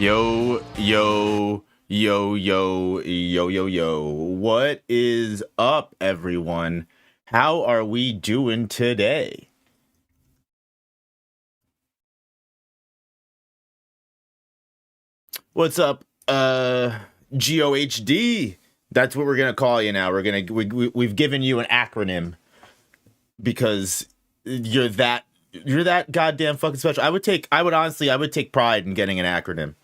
Yo, yo, yo, yo, yo, yo, yo. What is up, everyone? How are we doing today? What's up, GOHD? That's what we're gonna call you now. We've given you an acronym because you're that goddamn fucking special. I would take pride in getting an acronym.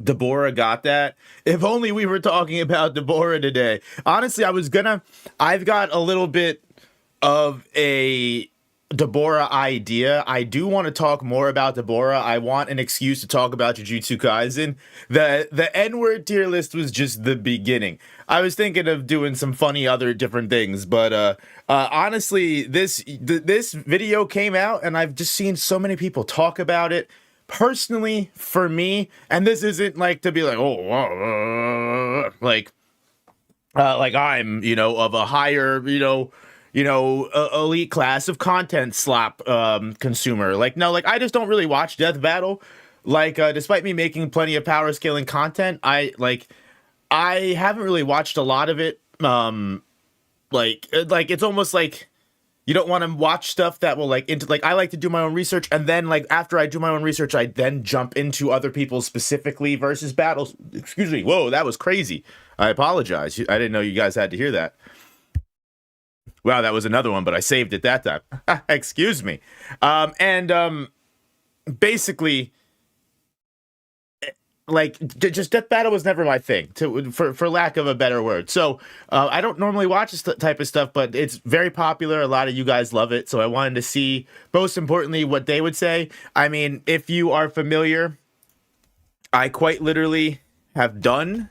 Deborah got that. If only we were talking about Deborah today. Honestly, I've got a little bit of a Deborah idea. I do want to talk more about Deborah. I want an excuse to talk about Jujutsu Kaisen. The N-word tier list was just the beginning. I was thinking of doing some funny other different things, but honestly, this video came out and I've just seen so many people talk about it. Personally, for me, and this isn't like to be like, like I'm, of a higher, elite class of content slop consumer. Like, no, like I just don't really watch Death Battle. Like, despite me making plenty of power scaling content, I haven't really watched a lot of it. Like it's almost like you don't want to watch stuff that will I like to do my own research, and then like after I do my own research I then jump into other people's specifically versus battles. Excuse me. Whoa, that was crazy. I apologize. I didn't know you guys had to hear that. Wow, that was another one, but I saved it that time. Excuse me. Basically, like just Death Battle was never my thing, for lack of a better word. So I don't normally watch this type of stuff, but it's very popular. A lot of you guys love it, so I wanted to see, most importantly, what they would say. I mean, if you are familiar, I quite literally have done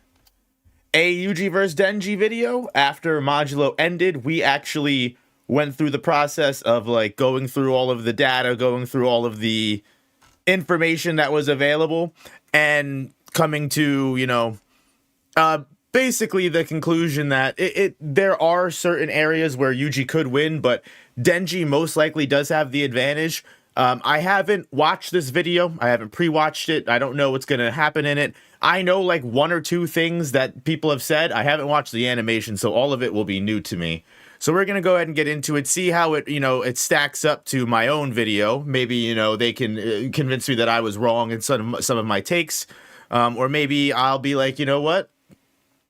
a YUJI vs DENJI video after Modulo ended. We actually went through the process of like going through all of the data, going through all of the information that was available, and coming to, basically the conclusion that there are certain areas where YUJI could win, but DENJI most likely does have the advantage. I haven't watched this video. I haven't pre-watched it. I don't know what's going to happen in it. I know like one or two things that people have said. I haven't watched the animation, so all of it will be new to me. So we're going to go ahead and get into it, see how it stacks up to my own video. Maybe, they can convince me that I was wrong in some of my takes. Or maybe I'll be like, you know what?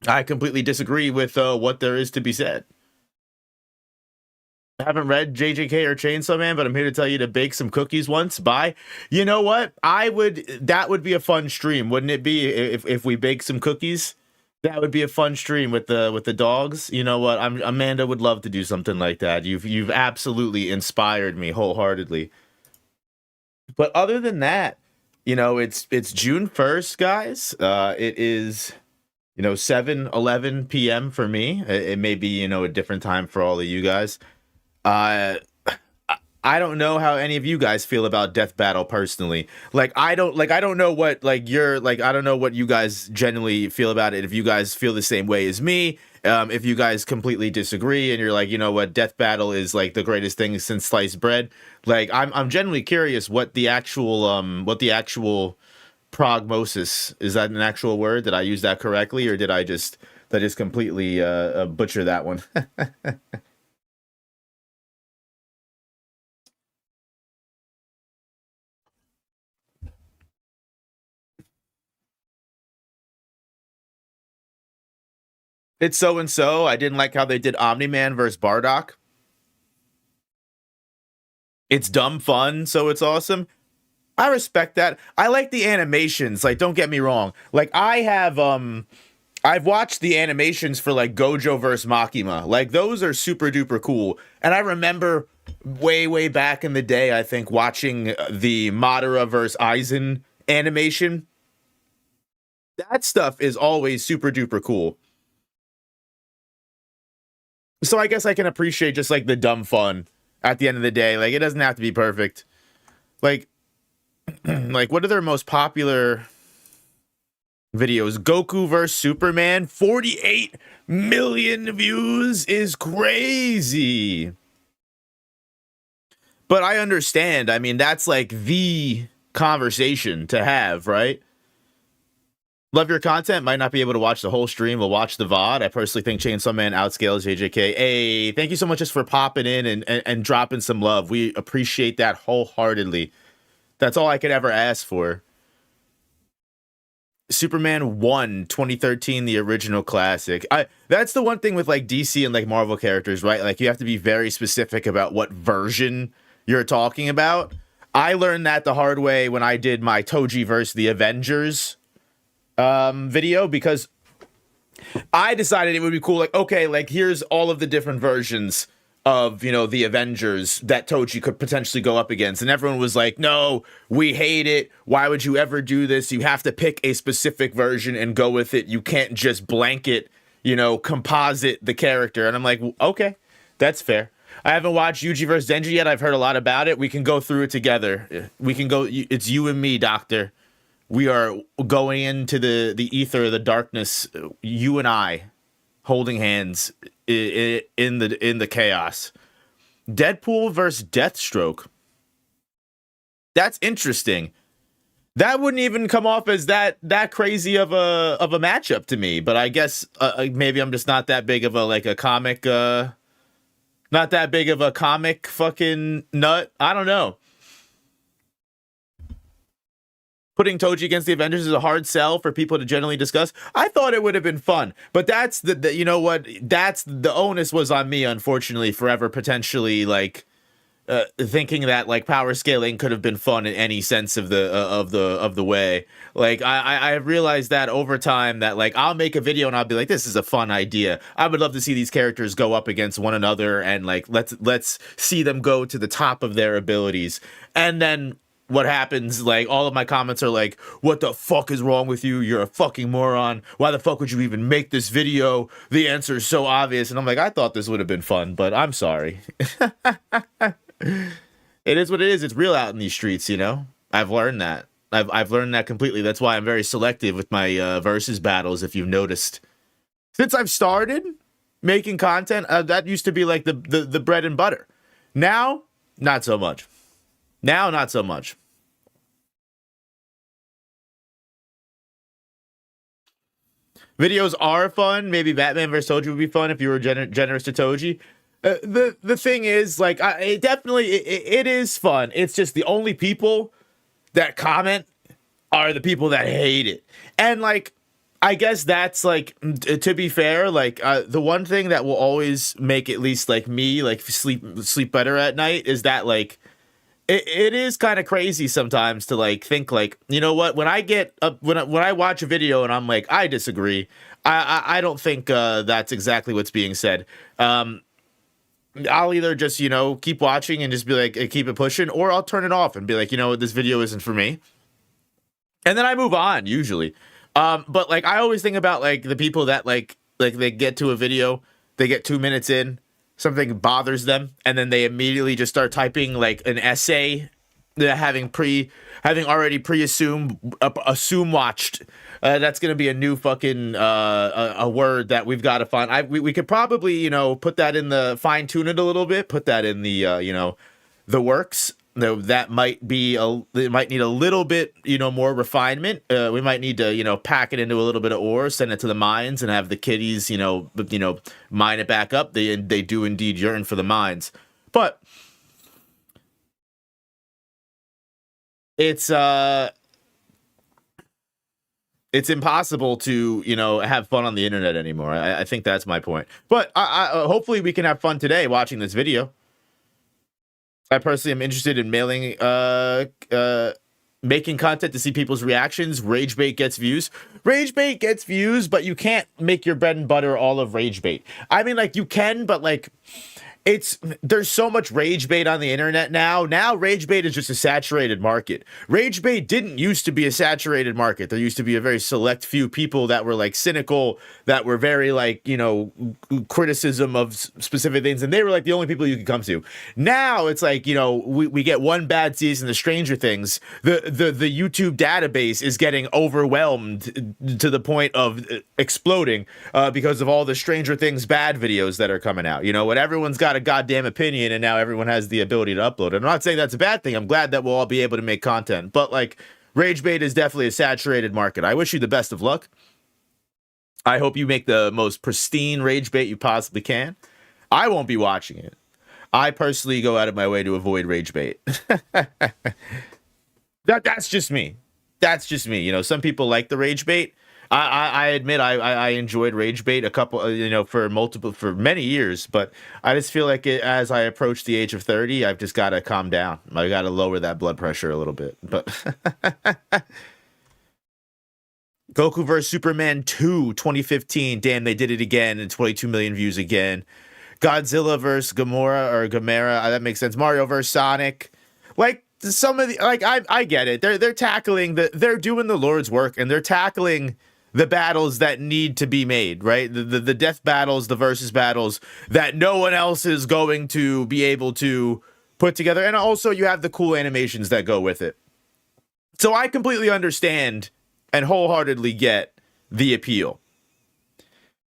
I completely disagree with what there is to be said. I haven't read JJK or Chainsaw Man, but I'm here to tell you to bake some cookies once. Bye. You know what? That would be a fun stream, wouldn't it be, if we bake some cookies? That would be a fun stream with the dogs. You know what? Amanda would love to do something like that. You've absolutely inspired me wholeheartedly. But other than that, it's June 1st, guys. It is 7:11 p.m. for me. It may be a different time for all of you guys. I don't know how any of you guys feel about Death Battle personally. I don't know what I don't know what you guys generally feel about it. If you guys feel the same way as me, if you guys completely disagree and you're like, you know what, Death Battle is like the greatest thing since sliced bread. Like I'm genuinely curious what the actual prognosis is. That an actual word? Did I use that correctly, or did I just completely butcher that one? It's so and so. I didn't like how they did Omni-Man versus Bardock. It's dumb fun, so it's awesome. I respect that. I like the animations. Like, don't get me wrong. Like, I've watched the animations for like Gojo versus Makima. Like, those are super duper cool. And I remember way back in the day, I think, watching the Madara versus Aizen animation. That stuff is always super duper cool. So I guess I can appreciate just like the dumb fun at the end of the day. Like, it doesn't have to be perfect. Like, like what are their most popular videos? Goku vs Superman, 48 million views is crazy. But I understand. I mean, that's like the conversation to have, right? Love your content. Might not be able to watch the whole stream. We'll watch the VOD. I personally think Chainsaw Man outscales JJK. Hey, thank you so much just for popping in and dropping some love. We appreciate that wholeheartedly. That's all I could ever ask for. Superman 1, 2013, the original classic. That's the one thing with like DC and like Marvel characters, right? Like you have to be very specific about what version you're talking about. I learned that the hard way when I did my Toji versus the Avengers video, because I decided it would be cool. Like, okay, like here's all of the different versions of, you know, the Avengers that Toji could potentially go up against. And everyone was like, no, we hate it. Why would you ever do this? You have to pick a specific version and go with it. You can't just blanket, you know, composite the character. And I'm like, okay, that's fair. I haven't watched YUJI vs. DENJI yet. I've heard a lot about it. We can go through it together. We can go. It's you and me, Doctor. We are going into the ether, the darkness, you and I, holding hands in the chaos. Deadpool versus Deathstroke. That's interesting. That wouldn't even come off as that crazy of a matchup to me. But I guess maybe I'm just not that big of a comic, not that big of a comic fucking nut. I don't know. Putting Toji against the Avengers is a hard sell for people to generally discuss. I thought it would have been fun, but that's the you know what? That's the onus was on me, unfortunately, forever potentially like thinking that like power scaling could have been fun in any sense of the way. Like I realized that over time that like I'll make a video and I'll be like, this is a fun idea. I would love to see these characters go up against one another and like let's see them go to the top of their abilities. And then what happens, like, all of my comments are like, what the fuck is wrong with you? You're a fucking moron. Why the fuck would you even make this video? The answer is so obvious. And I'm like, I thought this would have been fun, but I'm sorry. It is what it is. It's real out in these streets, you know? I've learned that. I've learned that completely. That's why I'm very selective with my versus battles, if you've noticed. Since I've started making content, that used to be like the bread and butter. Now, not so much. Now, not so much. Videos are fun. Maybe Batman vs. Toji would be fun if you were generous to Toji. The thing is, like, it definitely it is fun. It's just the only people that comment are the people that hate it. And like, I guess that's like, to be fair, like the one thing that will always make at least like me like sleep better at night is that like it is kind of crazy sometimes to like think like, you know what, when I get up when I watch a video and I'm like, I disagree. I don't think that's exactly what's being said. I'll either just, you know, keep watching and just be like, keep it pushing, or I'll turn it off and be like, you know what, this video isn't for me. And then I move on usually. But like, I always think about like the people that like they get to a video, they get 2 minutes in, something bothers them, and then they immediately just start typing like an essay, having already assume watched. That's gonna be a new fucking a word that we've got to find. We could probably, you know, put that in the fine tune it a little bit, put that in the you know, the works. That might be it might need a little bit, you know, more refinement. We might need to, you know, pack it into a little bit of ore, send it to the mines, and have the kiddies, you know, mine it back up. They do indeed yearn for the mines, but it's impossible to, you know, have fun on the internet anymore. I think that's my point. But I hopefully we can have fun today watching this video. I personally am interested in making content to see people's reactions. Rage bait gets views. Rage bait gets views, but you can't make your bread and butter all of rage bait. I mean, like, you can, but like, there's so much rage bait on the internet now. Now rage bait is just a saturated market. Rage bait didn't used to be a saturated market. There used to be a very select few people that were like cynical, that were very like, you know, criticism of specific things, and they were like the only people you could come to. Now it's like, you know, we get one bad season of Stranger Things. The YouTube database is getting overwhelmed to the point of exploding because of all the Stranger Things bad videos that are coming out. You know what, everyone's got a goddamn opinion, and now everyone has the ability to upload it. I'm not saying that's a bad thing. I'm glad that we'll all be able to make content, but like, Rage bait is definitely a saturated market. I wish you the best of luck. I hope you make the most pristine rage bait you possibly can. I won't be watching it. I personally go out of my way to avoid rage bait. That's just me. That's just me. You know, some people like the rage bait. I admit I enjoyed rage bait a couple, for many years, but I just feel like as I approach the age of 30, I've just got to calm down. I got to lower that blood pressure a little bit. But Goku vs. Superman 2, 2015. Damn, they did it again, and 22 million views again. Godzilla vs. Gamera. That makes sense. Mario vs. Sonic. Like, some of the, like, I get it. They're tackling they're doing the Lord's work, and they're tackling the battles that need to be made, right? The death battles, the versus battles that no one else is going to be able to put together. And also you have the cool animations that go with it. So I completely understand and wholeheartedly get the appeal.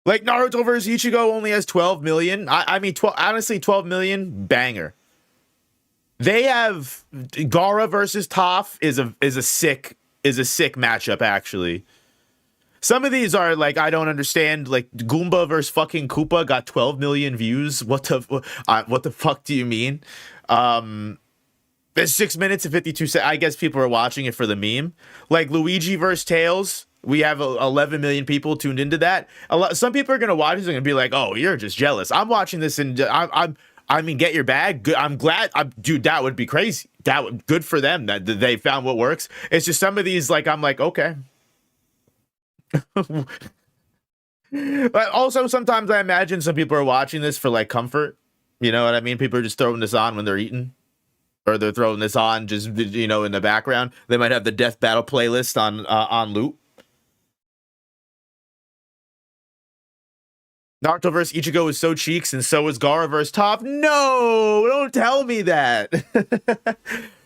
Like Naruto vs. Ichigo only has 12 million. I mean, 12 million, banger. They have Gaara versus Toph is a sick matchup, actually. Some of these are like, I don't understand. Like Goomba versus fucking Koopa got 12 million views. What the fuck do you mean? There's 6 minutes and 52 seconds. I guess people are watching it for the meme. Like Luigi versus Tails, we have 11 million people tuned into that. Some people are gonna watch this and gonna be like, "Oh, you're just jealous." I'm watching this and I mean, get your bag. Good. I'm glad. Dude, that would be crazy. Good for them that they found what works. It's just some of these, like, I'm like, okay. But also sometimes I imagine some people are watching this for like comfort. You know what I mean? People are just throwing this on when they're eating, or they're throwing this on just, you know, in the background. They might have the death battle playlist on loop. Naruto vs. Ichigo is so cheeks, and so is Gaara vs. Toph. No, don't tell me that.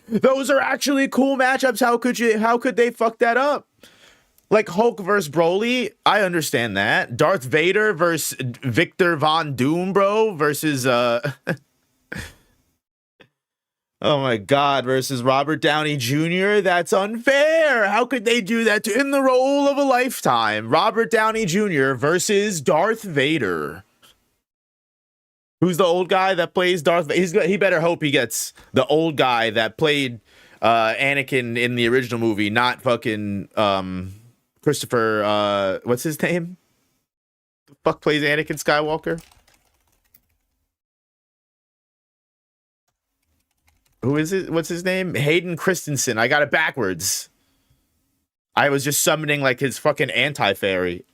Those are actually cool matchups. How could they fuck that up? Like Hulk versus Broly, I understand that. Darth Vader versus Victor Von Doom, bro, versus oh my god, versus Robert Downey Jr. That's unfair. How could they do that in the role of a lifetime? Robert Downey Jr. versus Darth Vader. Who's the old guy that plays Darth Vader? He better hope he gets the old guy that played Anakin in the original movie, not fucking Christopher, what's his name? The fuck plays Anakin Skywalker? Who is it? What's his name? Hayden Christensen. I got it backwards. I was just summoning like his fucking anti-fairy.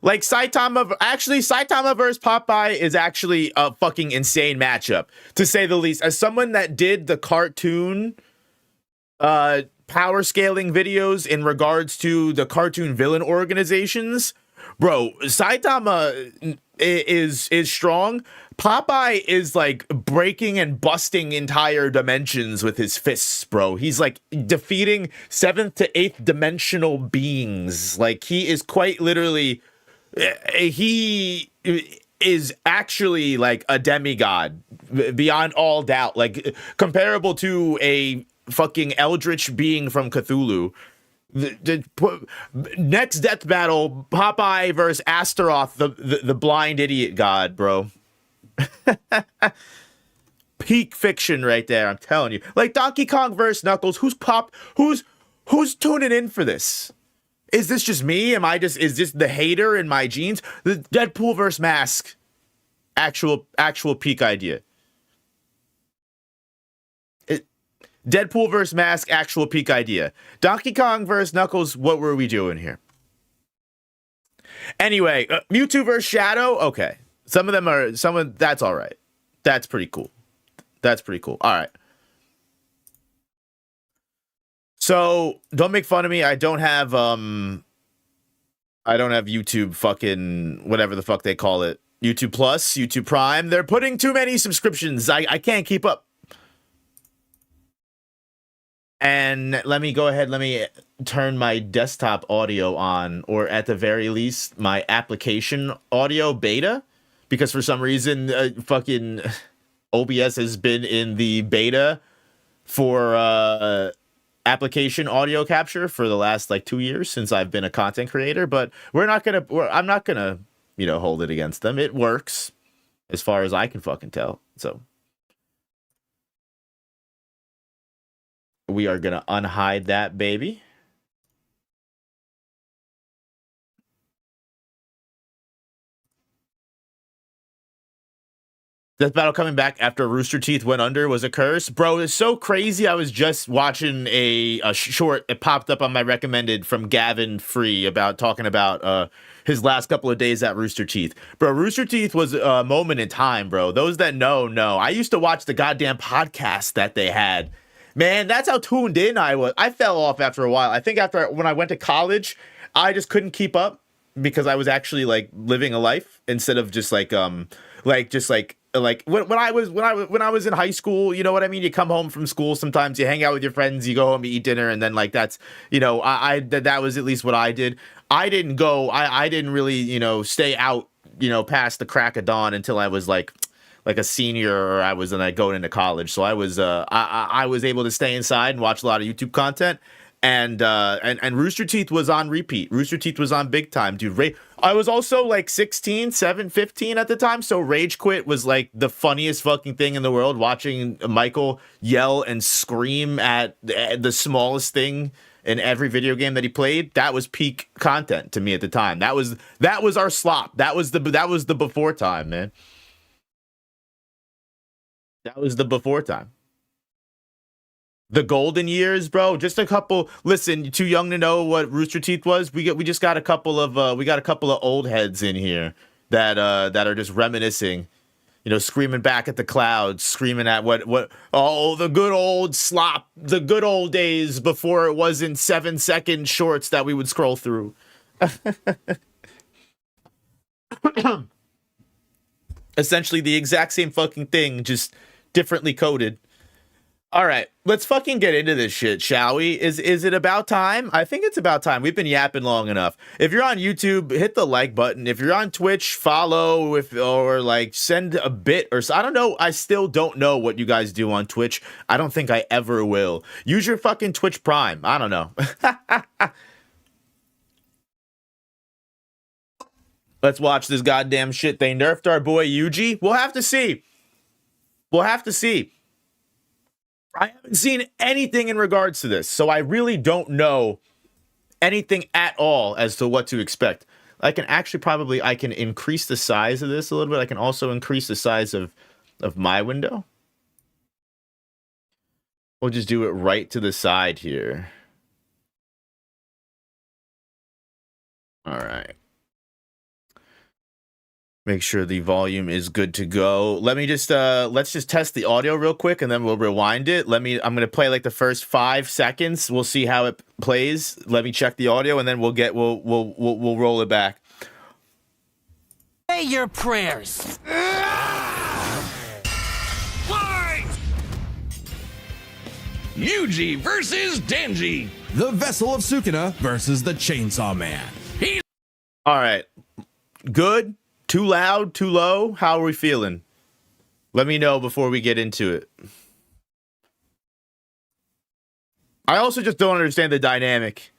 Like Saitama versus Popeye is actually a fucking insane matchup, to say the least. As someone that did the cartoon power scaling videos in regards to the cartoon villain organizations, bro, Saitama is strong. Popeye is like breaking and busting entire dimensions with his fists, bro. He's like defeating 7th to 8th dimensional beings. Like, he is quite literally, he is actually like a demigod beyond all doubt, like comparable to a fucking eldritch being from Cthulhu. Next death battle, Popeye versus Astaroth, the blind idiot god, bro. Peak fiction right there, I'm telling you. Like Donkey Kong versus Knuckles. Who's tuning in for this? Is this just me? Is this the hater in my genes? The Deadpool versus Mask. Actual peak idea. Deadpool versus Mask, actual peak idea. Donkey Kong versus Knuckles, what were we doing here? Anyway, Mewtwo versus Shadow, okay. That's all right. That's pretty cool. All right. So, don't make fun of me. I don't have YouTube fucking whatever the fuck they call it. YouTube Plus, YouTube Prime. They're putting too many subscriptions. I can't keep up. And let me turn my desktop audio on, or at the very least, my application audio beta, because for some reason, fucking OBS has been in the beta for application audio capture for the last like 2 years since I've been a content creator, but I'm not gonna, hold it against them. It works as far as I can fucking tell. So we are gonna unhide that baby. Death Battle coming back after Rooster Teeth went under was a curse. Bro, it's so crazy. I was just watching a short. It popped up on my recommended from Gavin Free about talking about his last couple of days at Rooster Teeth. Bro, Rooster Teeth was a moment in time, bro. Those that know. I used to watch the goddamn podcast that they had. Man, that's how tuned in I was. I fell off after a while. I think when I went to college, I just couldn't keep up because I was actually like living a life instead of just like when I was in high school, you know what I mean? You come home from school, sometimes you hang out with your friends, you go home, you eat dinner, and then like that's, that was at least what I did. I didn't really, stay out, past the crack of dawn until I was like a senior, or I was going into college. So I was able to stay inside and watch a lot of YouTube content. And Rooster Teeth was on repeat. Rooster Teeth was on big time, dude. I was also like 15 at the time, so Rage Quit was like the funniest fucking thing in the world. Watching Michael yell and scream at the smallest thing in every video game that he played, that was peak content to me at the time. That was our slop. That was the before time, man. That was the before time. The golden years, bro. Just a couple. Listen, you're too young to know what Rooster Teeth was. We just got a couple of old heads in here that are just reminiscing, screaming back at the clouds, screaming at what the good old slop, the good old days before it wasn't 7-second shorts that we would scroll through. Essentially the exact same fucking thing, just differently coded. All right, let's fucking get into this shit, shall we? Is it about time? I think it's about time. We've been yapping long enough. If you're on YouTube, hit the like button. If you're on Twitch, follow or like send a bit or so. I don't know. I still don't know what you guys do on Twitch. I don't think I ever will. Use your fucking Twitch Prime. I don't know. Let's watch this goddamn shit. They nerfed our boy YUJI. We'll have to see. I haven't seen anything in regards to this, so I really don't know anything at all as to what to expect. I can increase the size of this a little bit. I can also increase the size of my window. We'll just do it right to the side here. All right. Make sure the volume is good to go. Let's just test the audio real quick and then we'll rewind it. I'm going to play like the first 5 seconds. We'll see how it plays. Let me check the audio and then we'll roll it back. Say your prayers. Fight! YUJI versus DENJI. The Vessel of Sukuna versus the Chainsaw Man. All right. Good? Too loud? Too low? How are we feeling? Let me know before we get into it. I also just don't understand the dynamic.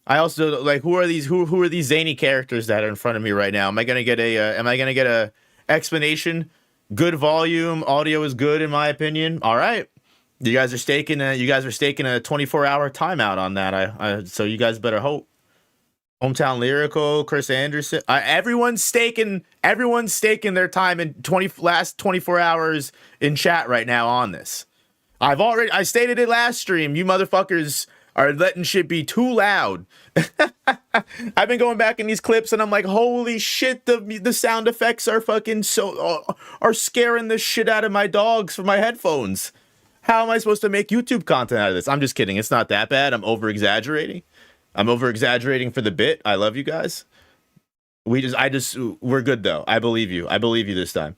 I also like who are these zany characters that are in front of me right now? Am I gonna get a explanation? Good volume, audio is good in my opinion. All right. You guys are staking a 24-hour timeout on that. So you guys better hope. Hometown Lyrical, Chris Anderson. Everyone's staking their time in last 24 hours in chat right now on this. I stated it last stream. You motherfuckers are letting shit be too loud. I've been going back in these clips and I'm like, holy shit, the sound effects are fucking are scaring the shit out of my dogs for my headphones. How am I supposed to make YouTube content out of this? I'm just kidding. It's not that bad. I'm over-exaggerating. For the bit. I love you guys. We're good though. I believe you. I believe you this time.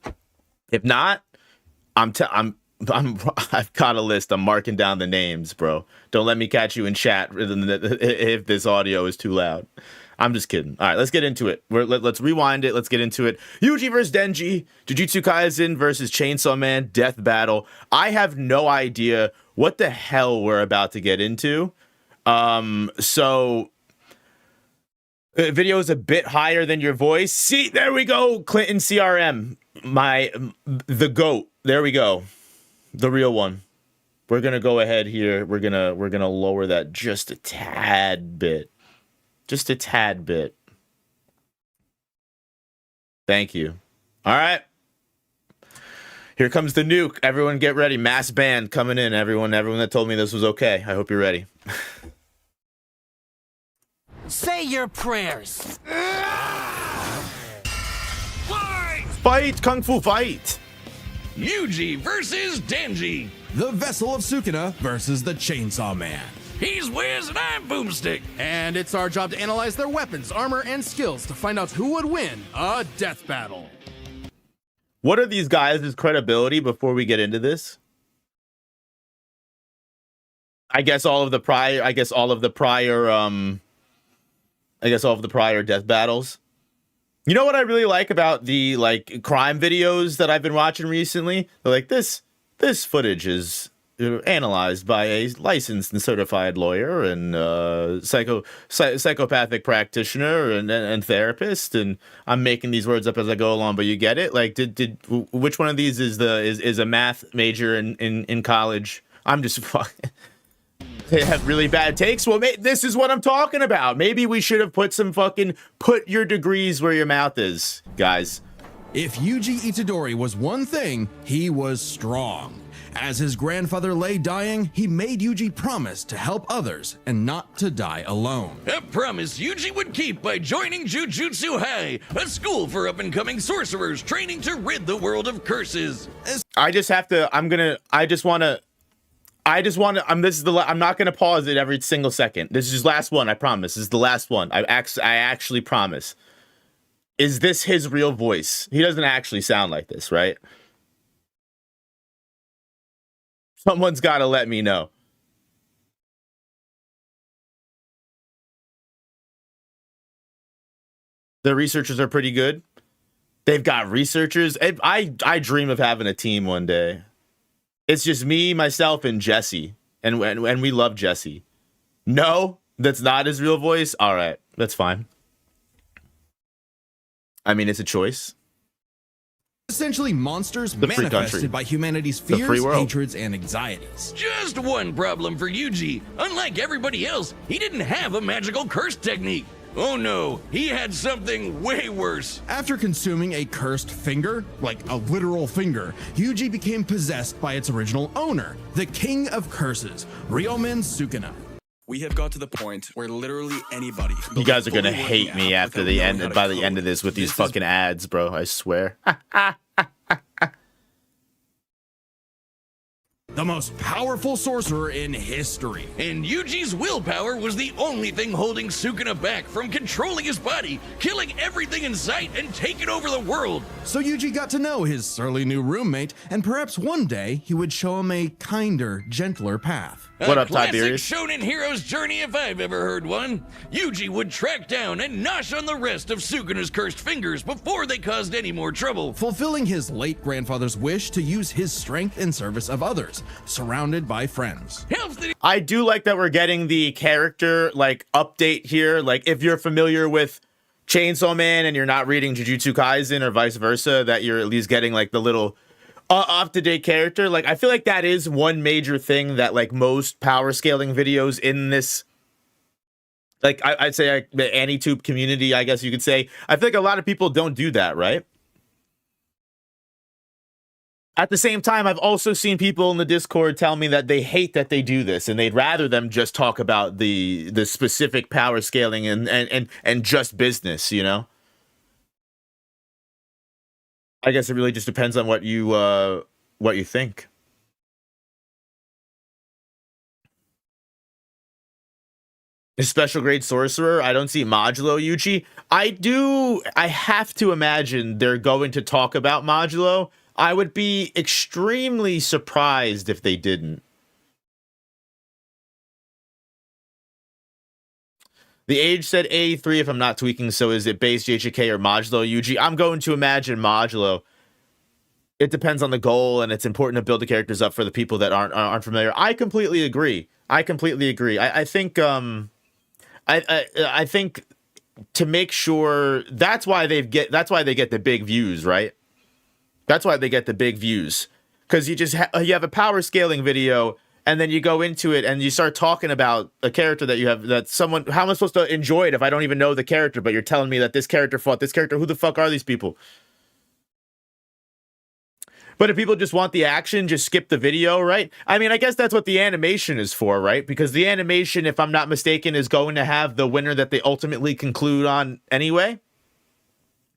If not, I've got a list. I'm marking down the names, bro. Don't let me catch you in chat if this audio is too loud. I'm just kidding. All right, let's get into it. Let's rewind it. Let's get into it. YUJI versus DENJI. Jujutsu Kaisen versus Chainsaw Man. Death battle. I have no idea what the hell we're about to get into. So video is a bit higher than your voice. See, there we go. Clinton CRM, the GOAT. There we go. The real one. We're gonna go ahead here. We're gonna lower that just a tad bit. Just a tad bit. Thank you. All right. Here comes the nuke. Everyone get ready. Mass band coming in. Everyone that told me this was okay. I hope you're ready. Say your prayers. Fight! Fight! Kung Fu fight! YUJI versus DENJI. The Vessel of Sukuna versus the Chainsaw Man. He's Wiz and I'm Boomstick. And it's our job to analyze their weapons, armor, and skills to find out who would win a death battle. What are these guys' credibility before we get into this? I guess all of the prior death battles. You know what I really like about the crime videos that I've been watching recently? They're like, this footage is analyzed by a licensed and certified lawyer and psychopathic practitioner and therapist, and I'm making these words up as I go along, but you get it. Like, which one of these is a math major in college? I'm just fucking. They have really bad takes. Well, this is what I'm talking about. Maybe we should have put your degrees where your mouth is, guys. If Yuji Itadori was one thing, he was strong. As his grandfather lay dying, he made Yuji promise to help others and not to die alone. A promise Yuji would keep by joining Jujutsu High, a school for up-and-coming sorcerers training to rid the world of curses. I'm not gonna pause it every single second. This is his last one, I promise. This is the last one. I actually promise. Is this his real voice? He doesn't actually sound like this, right? Someone's gotta let me know. The researchers are pretty good. They've got researchers. I dream of having a team one day. It's just me, myself, and Jesse. And we love Jesse. No, that's not his real voice. All right, that's fine. I mean, it's a choice. Essentially monsters The free country. manifested by humanity's The free fears, world. hatreds, and anxieties. Just one problem for Yuji. Unlike everybody else, he didn't have a magical curse technique. Oh no, he had something way worse. After consuming a cursed finger, like a literal finger, Yuji became possessed by its original owner, the king of curses, Ryomen Sukuna. We have got to the point where literally anybody. You guys are gonna hate me after the end. By the end of this, with these fucking ads, bro. I swear. The most powerful sorcerer in history. And Yuji's willpower was the only thing holding Sukuna back from controlling his body, killing everything in sight, and taking over the world. So Yuji got to know his surly new roommate, and perhaps one day he would show him a kinder, gentler path. What up, classic Tiberius? shonen hero's journey if I've ever heard one. Yuji would track down and nosh on the rest of Sukuna's cursed fingers before they caused any more trouble. Fulfilling his late grandfather's wish to use his strength in service of others, surrounded by friends. Helps that I do like that we're getting the character update here. Like, if you're familiar with Chainsaw Man and you're not reading Jujutsu Kaisen or vice versa, that you're at least getting the little up-to-date character. I feel like that is one major thing that most power scaling videos in this, I'd say the AniTube community, I guess you could say. I think a lot of people don't do that, right? At the same time, I've also seen people in the Discord tell me that they hate that they do this and they'd rather them just talk about the specific power scaling and just business, you know? I guess it really just depends on what you think. A special grade sorcerer. I don't see modulo Yuji. I have to imagine they're going to talk about modulo. I would be extremely surprised if they didn't. The age said 83 if I'm not tweaking, so is it base JJK or modulo Yuji? I'm going to imagine modulo. it depends on the goal, and it's important to build the characters up for the people that aren't familiar. I completely agree. I think I think to make sure that's why they get the big views, right? That's why they get the big views, because you have a power scaling video, and then you go into it and you start talking about a character that you have, that someone, how am I supposed to enjoy it if I don't even know the character, but you're telling me that this character fought this character? Who the fuck are these people? But if people just want the action, just skip the video, right? I mean, I guess that's what the animation is for, right? Because the animation, if I'm not mistaken, is going to have the winner that they ultimately conclude on anyway.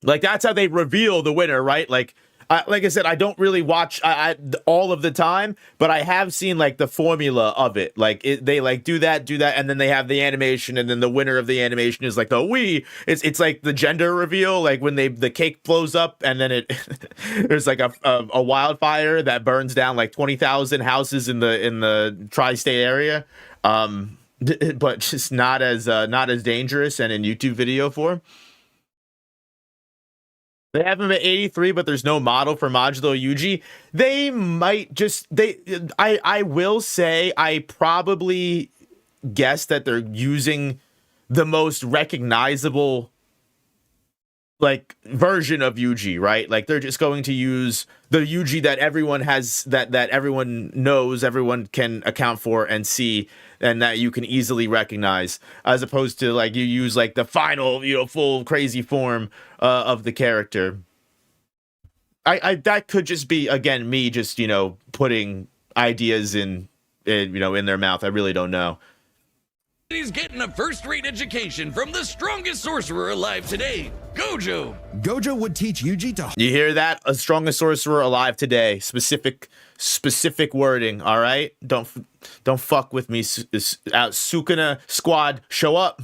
Like, that's how they reveal the winner, right? Like I said, I don't really watch all of the time, but I have seen like the formula of it. Like they like do that, and then they have the animation, and then the winner of the animation is like the we. It's like the gender reveal, like when the cake blows up, and then there's like a wildfire that burns down like 20,000 houses in the tri-state area, but just not as dangerous and in YouTube video form. They have him at 83, but there's no model for Modulo Yuji. They might just I will say I probably guess that they're using the most recognizable like version of Yuji, right? Like they're just going to use the Yuji that everyone has, that everyone knows, everyone can account for and see, and that you can easily recognize, as opposed to like you use like the final, full crazy form of the character. I that could just be, again, me just, putting ideas in their mouth. I really don't know. He's getting a first-rate education from the strongest sorcerer alive today, Gojo. Gojo would teach Yuji to... You hear that? A strongest sorcerer alive today. Specific wording, all right? Don't fuck with me. Sukuna squad, show up.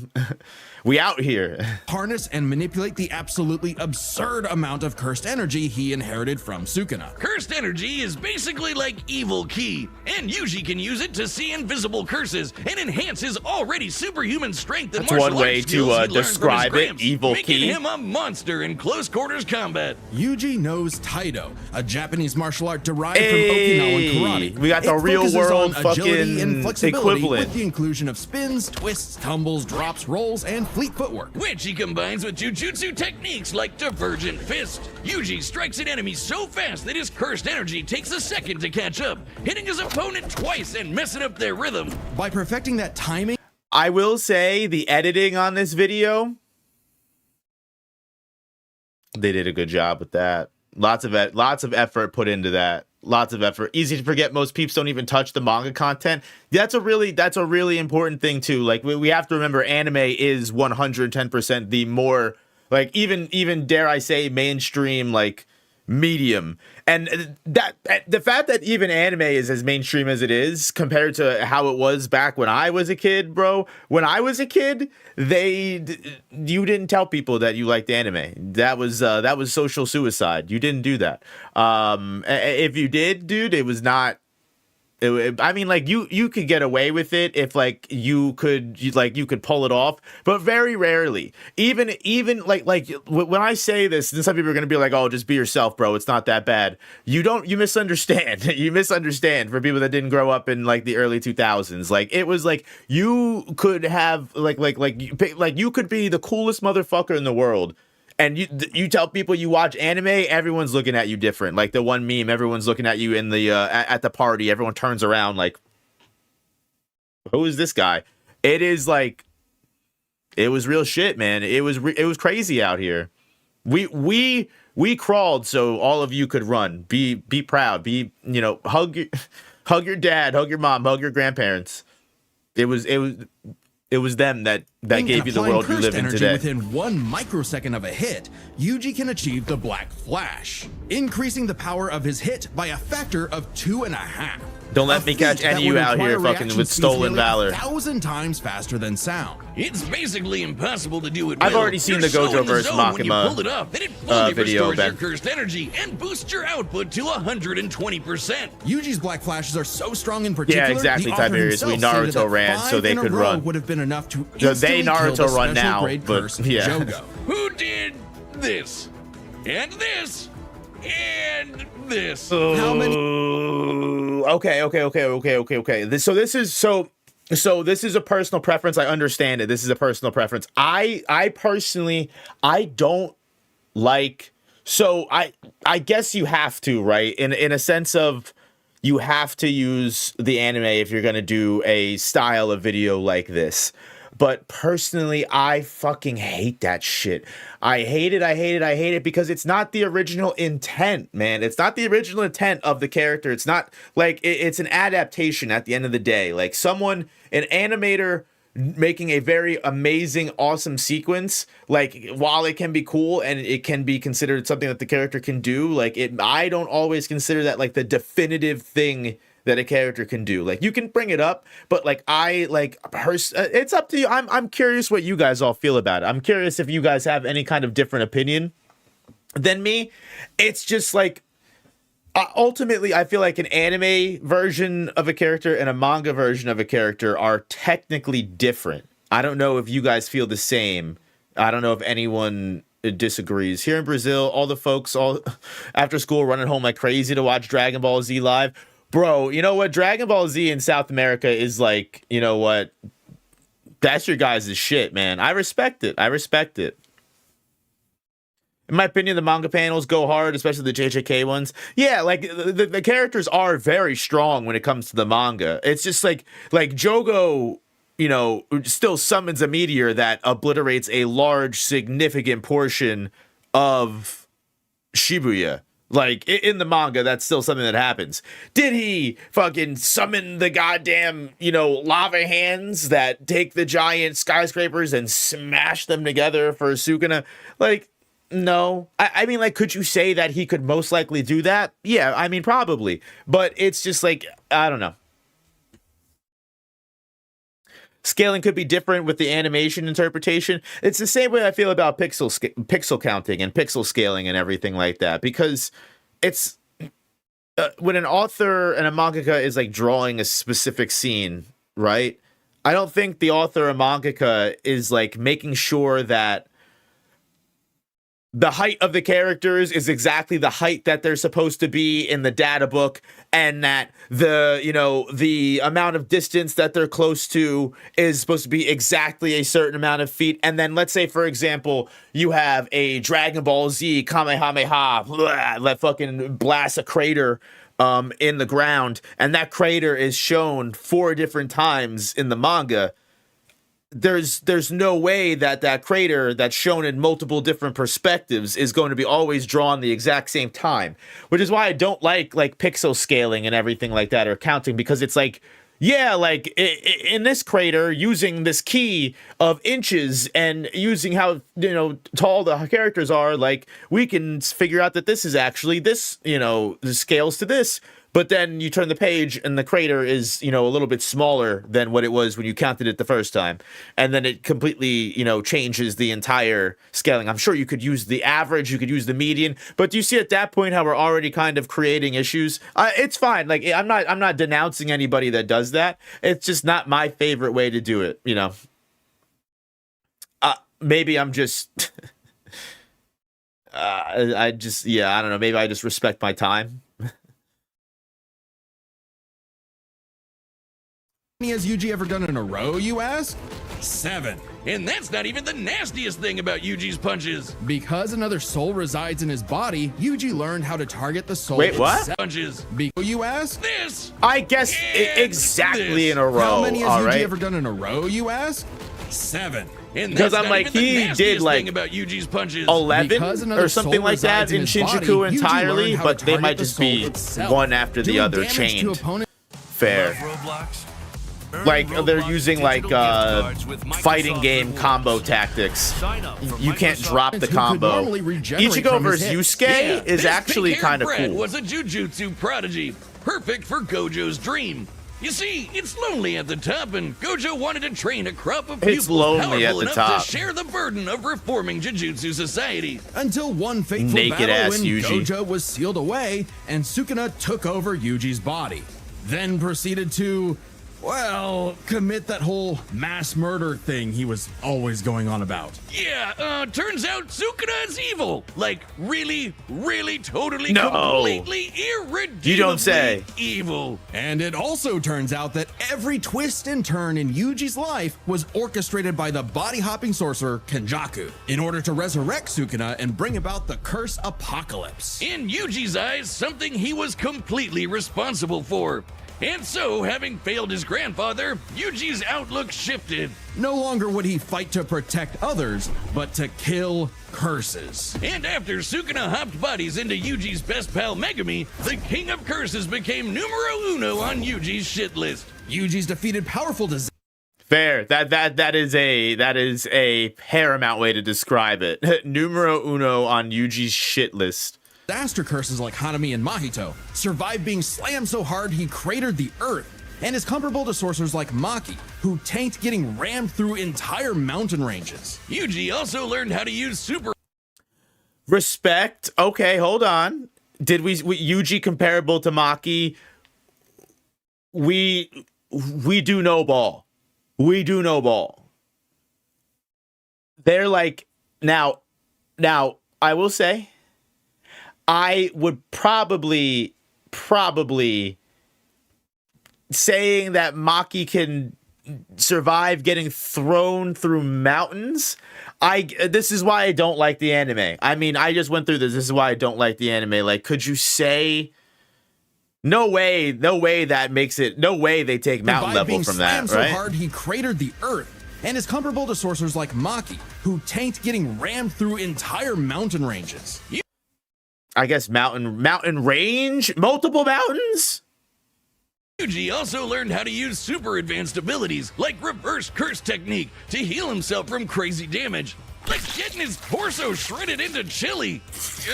We out here. Harness and manipulate the absolutely absurd amount of cursed energy he inherited from Sukuna. Cursed energy is basically like evil ki, and Yuji can use it to see invisible curses and enhance his already superhuman strength and That's martial one way arts skills to he learned from his describe it, gramps, evil making ki. him a monster in close quarters combat. Yuji knows Taido, a Japanese martial art derived Hey, from Okinawan karate. we got the It real focuses world on agility fucking and flexibility equivalent. with the inclusion of spins, twists, tumbles, drops, rolls, and fleet footwork. Which he combines with jujutsu techniques like Divergent Fist. Yuji strikes an enemy so fast that his cursed energy takes a second to catch up, hitting his opponent twice and messing up their rhythm. By perfecting that timing, I will say the editing on this video, they did a good job with that. Lots of effort put into that. Lots of effort. Easy to forget. Most peeps don't even touch the manga content. That's a really important thing too. Like we have to remember, anime is 110% the more, like, even dare I say, mainstream, like, medium. And that the fact that even anime is as mainstream as it is compared to how it was back when I was a kid, bro. When I was a kid, you didn't tell people that you liked anime. That was social suicide. You didn't do that. If you did, dude, it was not. I mean, like, you could get away with it if like you could pull it off, but very rarely. Even like when I say this, and some people are gonna be like, "Oh, just be yourself, bro. It's not that bad." You misunderstand. You misunderstand for people that didn't grow up in like the early 2000s. Like, it was like you could have like you could be the coolest motherfucker in the world. And you tell people you watch anime, everyone's looking at you different. Like the one meme, everyone's looking at you in the at the party. Everyone turns around like, who is this guy? It is like, it was real shit, man. It was crazy out here. We crawled so all of you could run. Be proud. Hug your dad, hug your mom, hug your grandparents. It was them that gave you the world you live in today. Within 1 microsecond of a hit, Yuji can achieve the Black Flash, increasing the power of his hit by a factor of 2.5. Don't let me catch any of you out here fucking with stolen valor. 1,000 times faster than sound. It's basically impossible to do it. I've already seen the Gojo verse Makima pull it off, and it fully video, restores Ben. your cursed energy and boosts your output to 120%. Yuji's Black Flashes are so strong in particular. Yeah, exactly, the author Tiberius. We himself stated Naruto that ran so 5 they in a could row run. would have been enough to They instantly kill Naruto the run special now, grade but curse, yeah. Jogo. Who did this? And this? and this. How many? Okay. So this is a personal preference. I understand it. This is a personal preference. I personally, I don't like. So I guess you have to, right? In a sense of, you have to use the anime if you're gonna do a style of video like this. But personally, I fucking hate that shit. I hate it because it's not the original intent, man. It's not the original intent of the character. It's not like it's an adaptation at the end of the day. Like an animator making a very amazing, awesome sequence, like, while it can be cool and it can be considered something that the character can do, like, I don't always consider that like the definitive thing that a character can do. Like, you can bring it up, but like, it's up to you. I'm curious what you guys all feel about it. I'm curious if you guys have any kind of different opinion than me. It's just like, ultimately, I feel like an anime version of a character and a manga version of a character are technically different. I don't know if you guys feel the same. I don't know if anyone disagrees. Here in Brazil, all the folks all after school running home like crazy to watch Dragon Ball Z live. Bro, you know what? Dragon Ball Z in South America is like, you know what? That's your guys' shit, man. I respect it. In my opinion, the manga panels go hard, especially the JJK ones. Yeah, like, the characters are very strong when it comes to the manga. It's just like Jogo, you know, still summons a meteor that obliterates a large, significant portion of Shibuya. Like, in the manga, that's still something that happens. Did he fucking summon the goddamn, you know, lava hands that take the giant skyscrapers and smash them together for Sukuna? Like, no. I mean, like, could you say that he could most likely do that? Yeah, I mean, probably. But it's just like, I don't know. Scaling could be different with the animation interpretation. It's the same way I feel about pixel counting and pixel scaling and everything like that. Because it's when an author and a mangaka is like drawing a specific scene, right? I don't think the author or mangaka is like making sure that the height of the characters is exactly the height that they're supposed to be in the data book, and that the amount of distance that they're close to is supposed to be exactly a certain amount of feet. And then let's say, for example, you have a Dragon Ball Z Kamehameha that fucking blasts a crater in the ground, and that crater is shown 4 different times in the manga. There's no way that crater that's shown in multiple different perspectives is going to be always drawn the exact same time, which is why I don't like pixel scaling and everything like that, or counting, because it's like, yeah, like in this crater, using this key of inches and using how, you know, tall the characters are, like, we can figure out that this is actually this, you know, scales to this. But then you turn the page and the crater is, you know, a little bit smaller than what it was when you counted it the first time. And then it completely, you know, changes the entire scaling. I'm sure you could use the average, you could use the median, but do you see at that point how we're already kind of creating issues? It's fine. Like, I'm not denouncing anybody that does that. It's just not my favorite way to do it, you know. Maybe I'm just I don't know, maybe I just respect my time. How many has Yuji ever done in a row, you ask? 7. And that's not even the nastiest thing about Yuji's punches. Because another soul resides in his body, Yuji learned how to target the soul. Wait, what? itself. Punches. You ask? This. I guess exactly in a row. How many has all Yuji right? ever done in a row, you ask? 7. And Because that's I'm not like, even the he nastiest did like thing about Yuji's punches. 11 another or something soul like that resides in his body, Shinjuku Yuji entirely, learned how but to they target might the just soul be itself, one after the doing other damage to chained. opponents. Fair. Like, they're using like fighting game combo tactics. You can't drop the Who could combo. normally regenerate Ichigo from his versus hits. Yusuke is this actually pink-haired kind of brat cool. was a jujutsu prodigy, perfect for Gojo's dream. You see, it's lonely at the top, and Gojo wanted to train a crop of It's pupils lonely at powerful the enough top. to share the burden of reforming Jujutsu society. Until one fateful Naked battle ass when Yuji. Gojo was sealed away and Sukuna took over Yuji's body. Then proceeded to Well, commit that whole mass murder thing he was always going on about. Yeah, turns out Sukuna is evil. Like, really, really, totally, No. completely, irredeemably You don't say. evil. And it also turns out that every twist and turn in Yuji's life was orchestrated by the body-hopping sorcerer Kenjaku in order to resurrect Sukuna and bring about the curse apocalypse. In Yuji's eyes, something he was completely responsible for. And so, having failed his grandfather, Yuji's outlook shifted. No longer would he fight to protect others, but to kill curses. And after Sukuna hopped bodies into Yuji's best pal Megami, the king of curses became numero uno on Yuji's shit list. Yuji's defeated powerful disaster. Fair. That is a paramount way to describe it. Numero uno on Yuji's shit list. Disaster curses like Hanami and Mahito survived being slammed so hard he cratered the earth, and is comparable to sorcerers like Maki, who tanked getting rammed through entire mountain ranges. Yuji also learned how to use super Respect. Okay, hold on. Did we Yuji comparable to Maki? We do know ball. We do know ball. They're like now I will say I would probably saying that Maki can survive getting thrown through mountains. This is why I don't like the anime. I mean, I just went through this. This is why I don't like the anime. Like, could you say no way that makes it no way they take mountain level from that, right? So hard he cratered the earth, and is comparable to sorcerers like Maki, who tanked getting rammed through entire mountain ranges. I guess mountain range, multiple mountains. Yuji also learned how to use super advanced abilities like reverse curse technique to heal himself from crazy damage. Like getting his torso shredded into chili.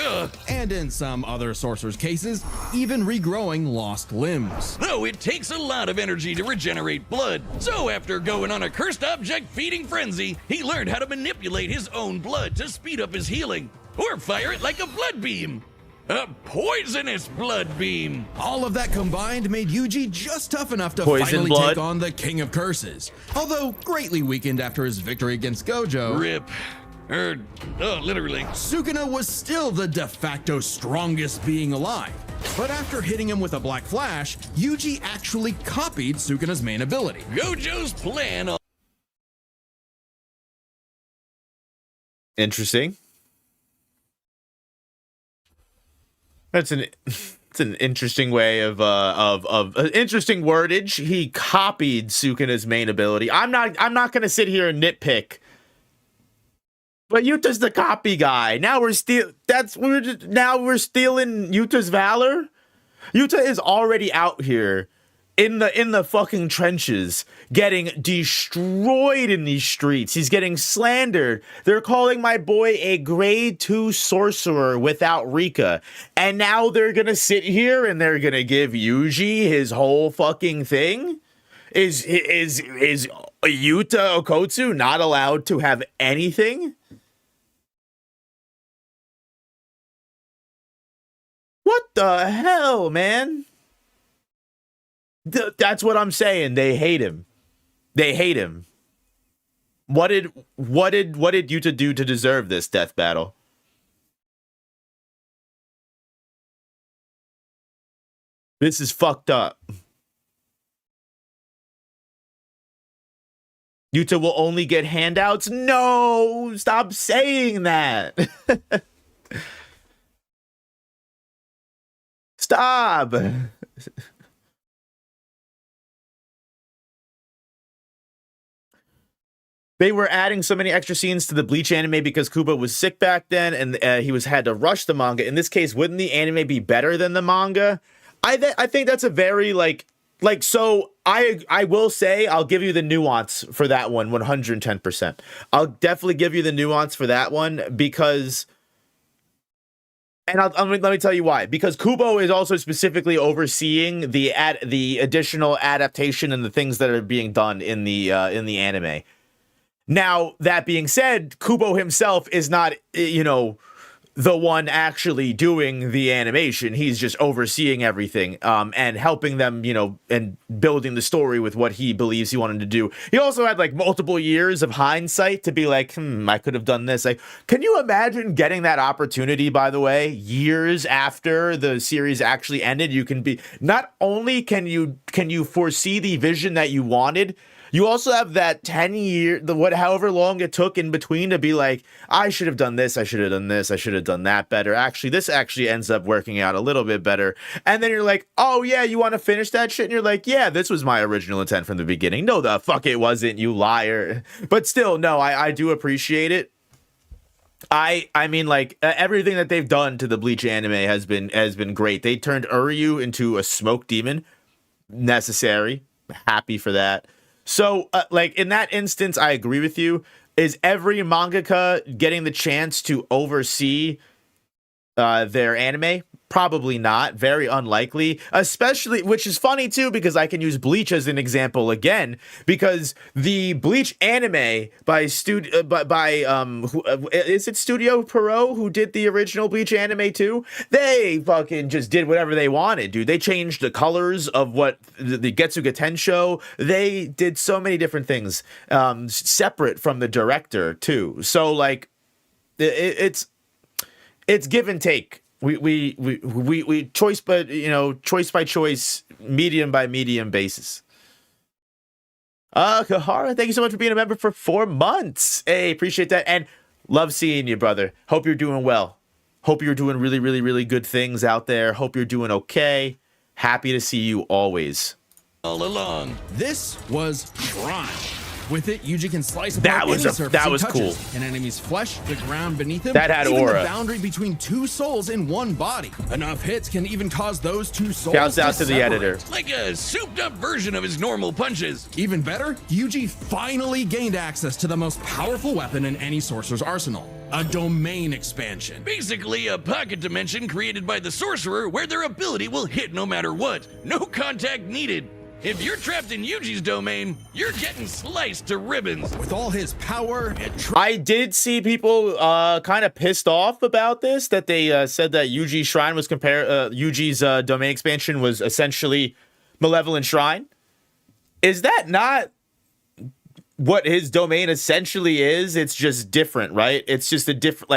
Ugh. And in some other sorcerers' cases, even regrowing lost limbs. Though it takes a lot of energy to regenerate blood. So after going on a cursed object feeding frenzy, he learned how to manipulate his own blood to speed up his healing. Or fire it like a blood beam. A poisonous blood beam. All of that combined made Yuji just tough enough to Poison finally blood. take on the King of Curses. Although greatly weakened after his victory against Gojo, Rip. Literally. Sukuna was still the de facto strongest being alive. But after hitting him with a Black Flash, Yuji actually copied Sukuna's main ability. Gojo's plan. Interesting. It's an interesting way of interesting wordage. He copied Sukuna's main ability. I'm not gonna sit here and nitpick. But Yuta's the copy guy. Now we're stealing Yuta's valor. Yuta is already out here in the fucking trenches, getting destroyed in these streets. He's getting slandered. They're calling my boy a grade 2 sorcerer without Rika. And now they're gonna sit here and they're gonna give Yuji his whole fucking thing? Is Yuta Okotsu not allowed to have anything? What the hell, man? That's what I'm saying. They hate him. They hate him. What did Yuta do to deserve this death battle? This is fucked up. Yuta will only get handouts? No! Stop saying that! Stop! They were adding so many extra scenes to the Bleach anime because Kubo was sick back then, and he had to rush the manga. In this case, wouldn't the anime be better than the manga? I think that's a very so I will say I'll give you the nuance for that one 110%. I'll definitely give you the nuance for that one because, and let me tell you why. Because Kubo is also specifically overseeing the additional adaptation and the things that are being done in the anime. Now, that being said, Kubo himself is not, the one actually doing the animation. He's just overseeing everything, and helping them, and building the story with what he believes he wanted to do. He also had like multiple years of hindsight to be like, I could have done this. Like, can you imagine getting that opportunity, by the way, years after the series actually ended? You can be, not only can you foresee the vision that you wanted, you also have that 10-year, however long it took in between to be like, I should have done this, I should have done this, I should have done that better. Actually, this actually ends up working out a little bit better. And then you're like, oh yeah, you want to finish that shit? And you're like, yeah, this was my original intent from the beginning. No, the fuck it wasn't, you liar. But still, no, I do appreciate it. I mean, like, everything that they've done to the Bleach anime has been great. They turned Uryu into a smoke demon. Necessary. Happy for that. So, like, in that instance, I agree with you. Is every mangaka getting the chance to oversee their anime? Probably not. Very unlikely. Especially, which is funny too, because I can use Bleach as an example again, because the Bleach anime by is it Studio Pierrot who did the original Bleach anime too? They fucking just did whatever they wanted, dude. They changed the colors of what the Getsuga Tensho. They did so many different things, separate from the director too. So like, it's give and take. We choice, but choice by choice, medium by medium basis. Kahara, thank you so much for being a member for 4 months. Hey, appreciate that, and love seeing you, brother. Hope you're doing well. Hope you're doing really, really, really good things out there. Hope you're doing okay. Happy to see you always. All along. This was Shrine. With it, Yuji can slice That apart was any surface that he was touches. cool. An enemy's flesh, the ground beneath him, That had even aura. the boundary between two souls in one body. Enough hits can even cause those two souls Shouts out to the separate. editor. Like a souped up version of his normal punches. Even better, Yuji finally gained access to the most powerful weapon in any sorcerer's arsenal, a domain expansion. Basically, a pocket dimension created by the sorcerer where their ability will hit no matter what. No contact needed. If you're trapped in Yuji's domain, you're getting sliced to ribbons. With all his power and I did see people kind of pissed off about this, that they said that Yuji's Shrine was Yuji's domain expansion was essentially Malevolent Shrine. Is that not what his domain essentially is? It's just different, right? It's just a different,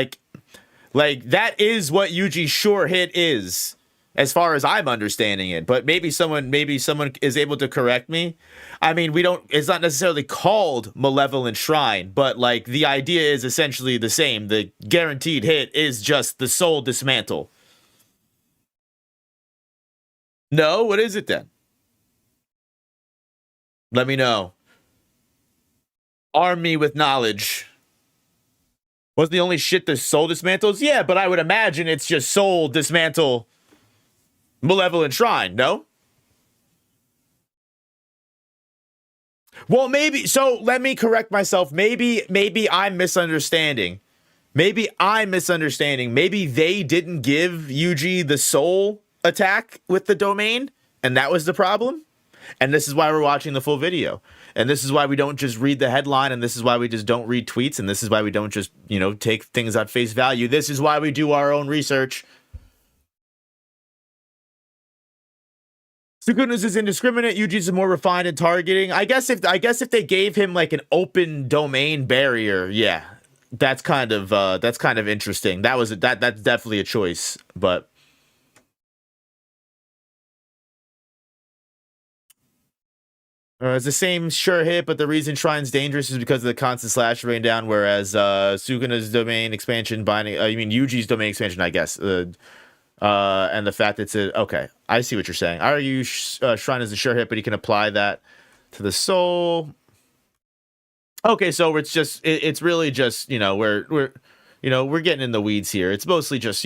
like that is what Yuji's Sure Hit is, as far as I'm understanding it. But maybe someone is able to correct me. I mean, it's not necessarily called Malevolent Shrine, but like the idea is essentially the same. The guaranteed hit is just the soul dismantle. No, what is it then? Let me know. Arm me with knowledge. Wasn't the only shit the soul dismantles? Yeah, but I would imagine it's just soul dismantle Malevolent Shrine, no? Well, maybe, so let me correct myself. Maybe I'm misunderstanding. Maybe they didn't give Yuji the soul attack with the domain, and that was the problem. And this is why we're watching the full video. And this is why we don't just read the headline, and this is why we just don't read tweets, and this is why we don't just, take things at face value. This is why we do our own research. Sukuna's is indiscriminate. Yuji's is more refined and targeting. I guess if they gave him like an open domain barrier, yeah, that's kind of interesting. That's definitely a choice, but it's the same sure hit, but the reason Shrine's dangerous is because of the constant slash rain down. Whereas Sukuna's domain expansion binding, Yuji's domain expansion, I guess. And the fact it's okay, I see what you're saying. I argue Shrine is a sure hit, but he can apply that to the soul. Okay, so it's really just we're getting in the weeds here. It's mostly just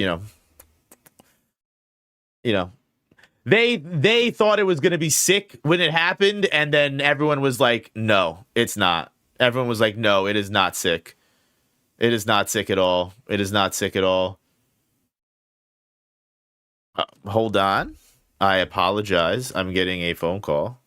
they thought it was gonna be sick when it happened, and then everyone was like, no, it's not. Everyone was like, no, it is not sick. It is not sick at all. It is not sick at all. Hold on. I apologize. I'm getting a phone call.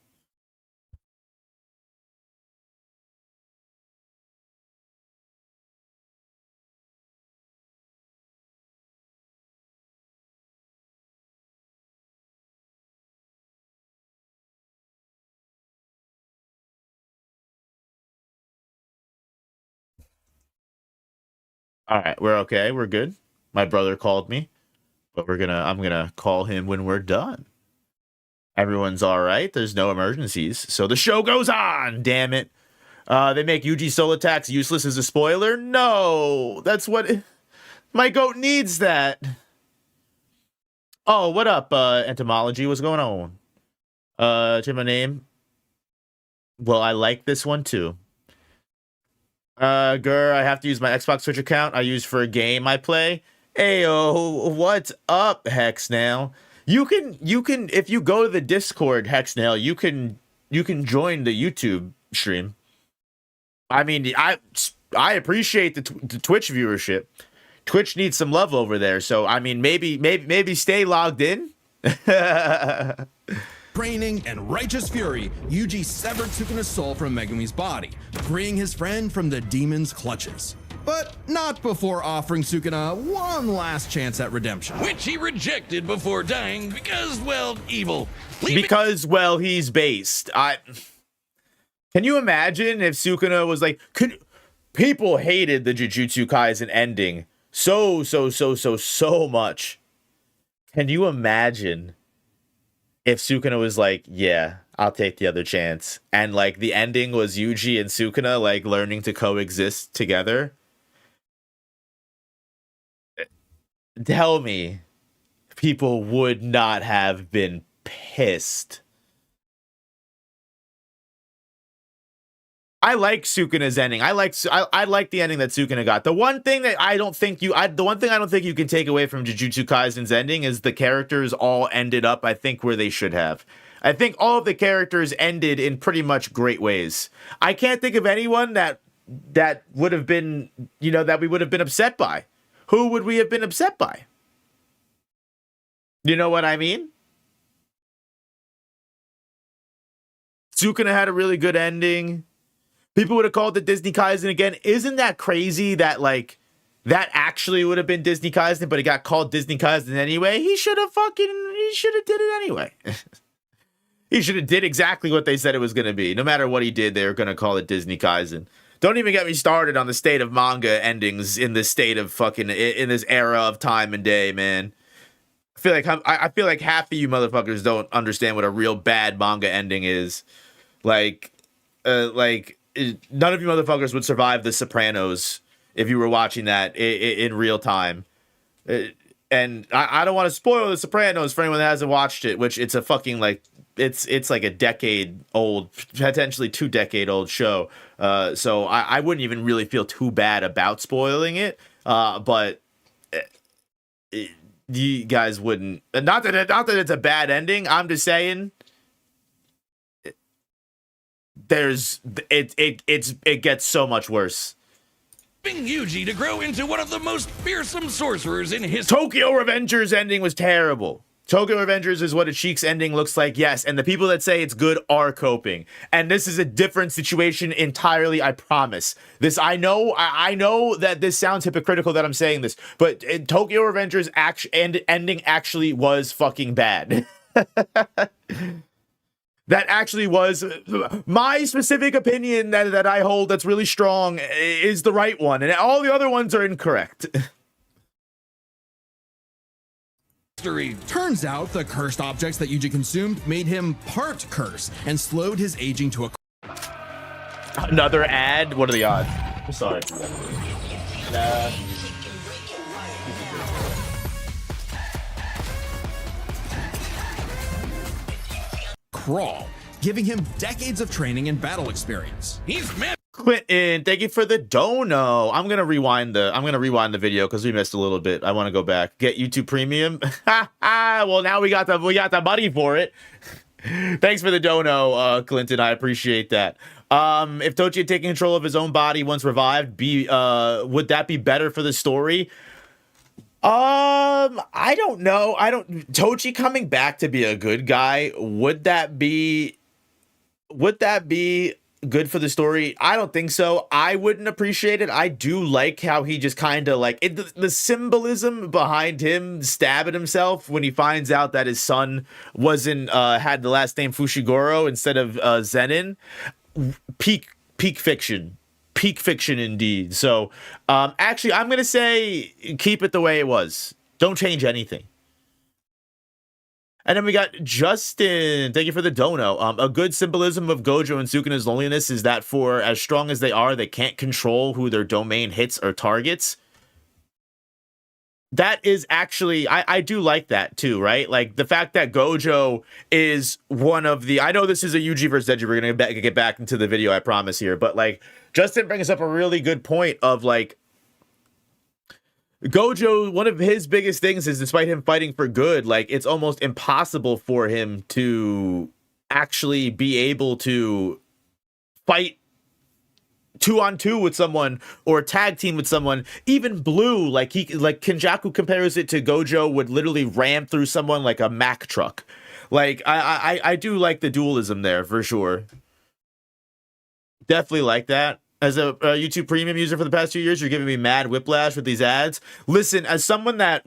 All right, we're okay. We're good. My brother called me, but I'm gonna call him when we're done. Everyone's all right. There's no emergencies, so the show goes on. Damn it. They make Yuji soul attacks useless as a spoiler. No, that's what my goat needs. That. Oh, what up, entomology? What's going on? To my name. Well, I like this one too. I have to use my Xbox Switch account I use for a game I play. Ayo, what's up, Hexnail? You can if you go to the Discord, Hexnail, you can join the YouTube stream. I mean, I appreciate the Twitch viewership. Twitch needs some love over there, so I mean, maybe stay logged in. Training and righteous fury, Yuji severed Sukuna's soul from Megumi's body, freeing his friend from the demon's clutches. But not before offering Sukuna one last chance at redemption. Which he rejected before dying because, well, evil. Because, well, he's based. Can you imagine if Sukuna was like, people hated the Jujutsu Kaisen ending so much. Can you imagine if Sukuna was like, yeah, I'll take the other chance, and like the ending was Yuji and Sukuna like learning to coexist together? Tell me, people would not have been pissed. I like Sukuna's ending. I like the ending that Sukuna got. The one thing that I don't think you can take away from Jujutsu Kaisen's ending is the characters all ended up, I think, where they should have. I think all of the characters ended in pretty much great ways. I can't think of anyone that would have been, that we would have been upset by. Who would we have been upset by? You know what I mean? Sukuna had a really good ending. People would have called it Disney Kaisen again. Isn't that crazy that, like, that actually would have been Disney Kaisen, but it got called Disney Kaisen anyway? He should have did it anyway. He should have did exactly what they said it was going to be. No matter what he did, they were going to call it Disney Kaisen. Don't even get me started on the state of manga endings in this state of in this era of time and day, man. I feel like half of you motherfuckers don't understand what a real bad manga ending is. None of you motherfuckers would survive The Sopranos if you were watching that in real time. And I don't want to spoil The Sopranos for anyone that hasn't watched it, which it's a fucking it's like a decade old, potentially 2-decade old show. So I wouldn't even really feel too bad about spoiling it. But you guys wouldn't. Not that it's a bad ending. I'm just saying. It gets so much worse. Yuji to grow into one of the most fearsome sorcerers in history. Tokyo Revengers ending was terrible. Tokyo Revengers is what a Cheeks ending looks like, yes, and the people that say it's good are coping. And this is a different situation entirely, I promise. I know that this sounds hypocritical that I'm saying this, but Tokyo Revengers ending actually was fucking bad. That actually was my specific opinion that I hold that's really strong is the right one, and all the other ones are incorrect. Turns out the cursed objects that Yuji consumed made him part curse and slowed his aging to a... Another ad? What are the odds? I'm sorry. crawl, giving him decades of training and battle experience. He's mad. Quentin, thank you for the dono. I'm gonna rewind the video because we missed a little bit. I want to go back. Get YouTube Premium. Well, now we got the money for it. Thanks for the dono, Clinton. I appreciate that. If Tochi had taken control of his own body once revived, would that be better for the story? I don't know. Tochi coming back to be a good guy, would that be good for the story? I don't think so. I wouldn't appreciate it. I do like how he just kind of like the symbolism behind him stabbing himself when he finds out that his son had the last name Fushiguro instead of Zenin. Peak fiction. peak fiction indeed. So actually, I'm gonna say keep it the way it was. Don't change anything. And then we got Justin. Thank you for the dono. A good symbolism of Gojo and Sukuna's loneliness is that for as strong as they are, they can't control who their domain hits or targets. That is actually, I do like that too, right? Like the fact that Gojo is one of the, I know this is a YUJI versus DENJI, we're going to get back into the video, I promise here, but like Justin brings up a really good point of like, Gojo, one of his biggest things is despite him fighting for good, like it's almost impossible for him to actually be able to fight 2-on-2 with someone or tag team with someone. Even Blue, like Kenjaku compares it to Gojo would literally ram through someone like a Mack truck. Like I do like the dualism there for sure. Definitely like that. As a YouTube Premium user for the past 2 years, you're giving me mad whiplash with these ads. Listen, as someone that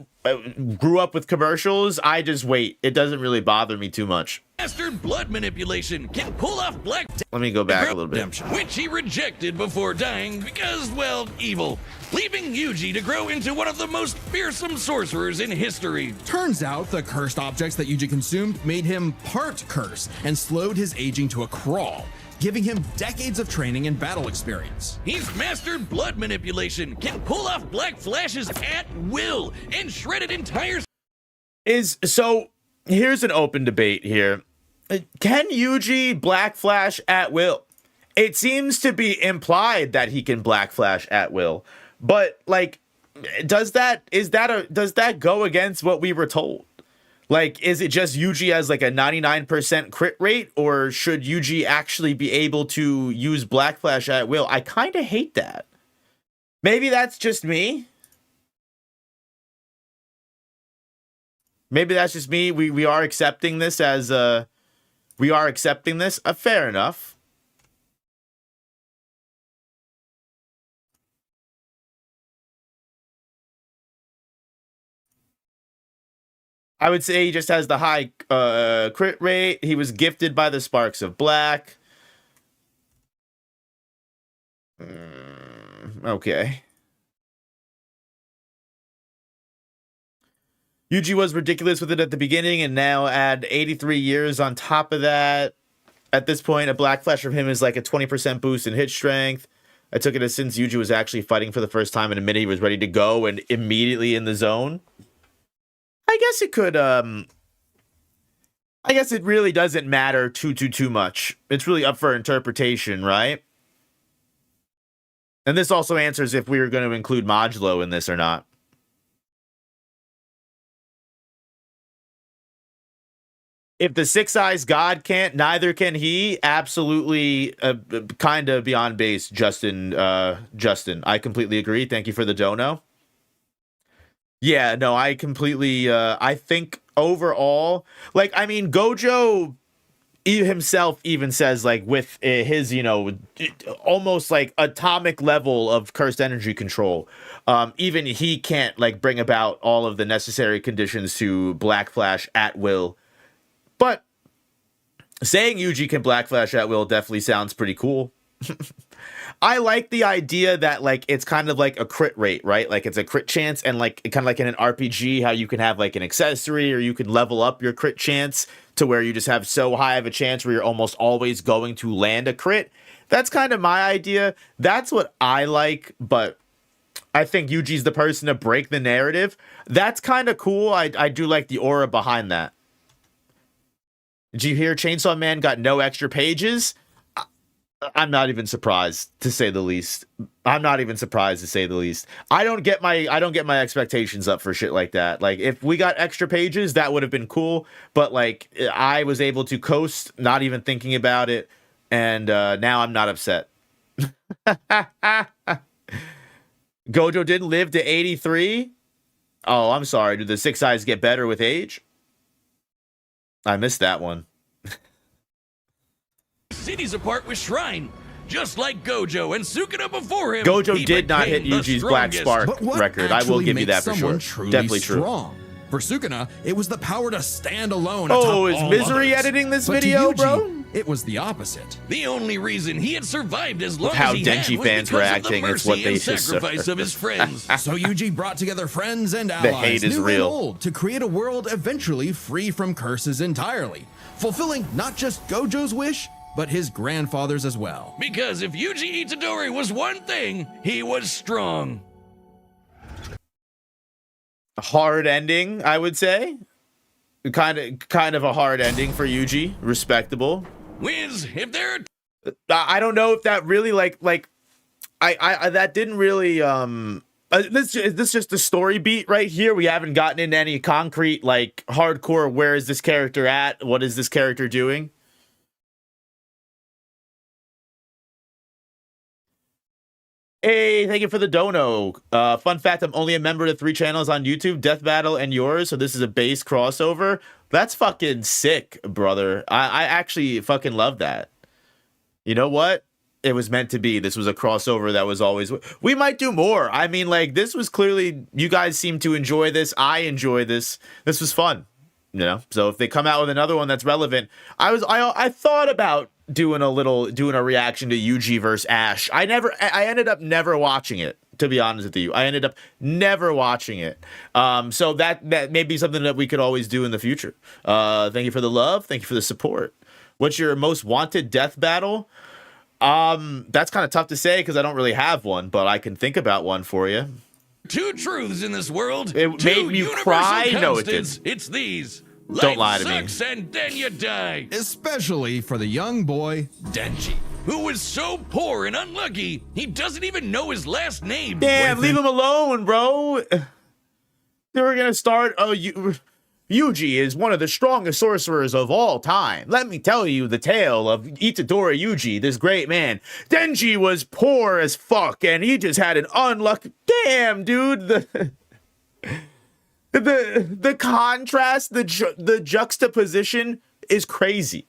grew up with commercials, I just wait. It doesn't really bother me too much. Mastered blood manipulation can pull off black Let me go back a little bit. which he rejected before dying because, well, evil, leaving Yuji to grow into one of the most fearsome sorcerers in history. Turns out the cursed objects that Yuji consumed made him part curse and slowed his aging to a crawl, giving him decades of training and battle experience. He's mastered blood manipulation, can pull off black flashes at will, and shredded entire... So, here's an open debate here. Can Yuji black flash at will? It seems to be implied that he can black flash at will, but like, does that go against what we were told? Like, is it just Yuji has like a 99% crit rate, or should Yuji actually be able to use Black Flash at will? I kind of hate that. Maybe that's just me. Maybe that's just me. We are accepting this as we are accepting this. Fair enough. I would say he just has the high crit rate. He was gifted by the sparks of black. Okay. Yuji was ridiculous with it at the beginning, and now add 83 years on top of that. At this point, a black flash from him is like a 20% boost in hit strength. I took it as since Yuji was actually fighting for the first time in a minute, he was ready to go and immediately in the zone. I guess it could, I guess it really doesn't matter too much. It's really up for interpretation, right? And this also answers if we were going to include Modulo in this or not. If the Six Eyes God can't, neither can he. Absolutely, kind of beyond base, Justin. Justin, I completely agree. Thank you for the dono. Yeah, no, I completely, I think overall, like, I mean, Gojo himself even says, like, with his, you know, almost, like, atomic level of cursed energy control, even he can't, like, bring about all of the necessary conditions to Black Flash at will. But saying Yuji can Black Flash at will definitely sounds pretty cool. I like the idea that, like, it's kind of like a crit rate, right? Like, it's a crit chance, and like kind of like in an RPG, how you can have like an accessory, or you can level up your crit chance to where you just have so high of a chance where you're almost always going to land a crit. That's kind of my idea. That's what I like, but I think Yuji's the person to break the narrative. That's kind of cool. I do like the aura behind that. Did you hear Chainsaw Man got no extra pages? I'm not even surprised, to say the least. I'm not even surprised, to say the least. I don't get my expectations up for shit like that. Like, if we got extra pages, that would have been cool. But like, I was able to coast, not even thinking about it, and now I'm not upset. Gojo didn't live to 83. Oh, I'm sorry. Do the Six Eyes get better with age? I missed that one. Cities apart with Shrine. Just like Gojo and Sukuna before him. Gojo did not hit Yuji's Black Spark record. I will give you that for sure. Definitely true. For Sukuna, it was the power to stand alone. Oh, is Misery editing this video, bro? it was the opposite. The only reason he had survived as long How as he Denji had was fans because were of acting the is mercy what they and should sacrifice of his friends. So Yuji brought together friends and The allies, hate is new real. and old, to create a world eventually free from curses entirely, fulfilling not just Gojo's wish, but his grandfather's as well. Because if Yuji Itadori was one thing, he was strong. Hard ending, I would say. Kind of a hard ending for Yuji. Respectable. Wiz, if there are I don't know if that really like I that didn't really this is just the story beat right here. We haven't gotten into any concrete like hardcore where is this character at? What is this character doing? Hey, thank you for the dono. Fun fact, I'm only a member of 3 channels on YouTube, Death Battle and yours, so this is a base crossover. That's fucking sick, brother. I actually fucking love that. You know what? It was meant to be. This was a crossover that was always... We might do more. I mean, like, this was clearly... You guys seem to enjoy this. I enjoy this. This was fun. You know? So if they come out with another one that's relevant... I thought about doing a reaction to Yuji versus Ash. I ended up never watching it, to be honest with you. I ended up never watching it. So that may be something that we could always do in the future. Thank you for the love. Thank you for the support. What's your most wanted death battle? That's kind of tough to say because I don't really have one, but I can think about one for you. 2 truths in this world. It made me cry? No, it didn't. It's these. Don't Life lie to me. sucks and then you die. Especially for the young boy, Denji, who was so poor and unlucky, he doesn't even know his last name. Damn, leave him alone, bro. They were gonna start. Yuji is one of the strongest sorcerers of all time. Let me tell you the tale of Itadori Yuji, this great man. Denji was poor as fuck, and he just had an unlucky... Damn, dude. The contrast, the juxtaposition is crazy.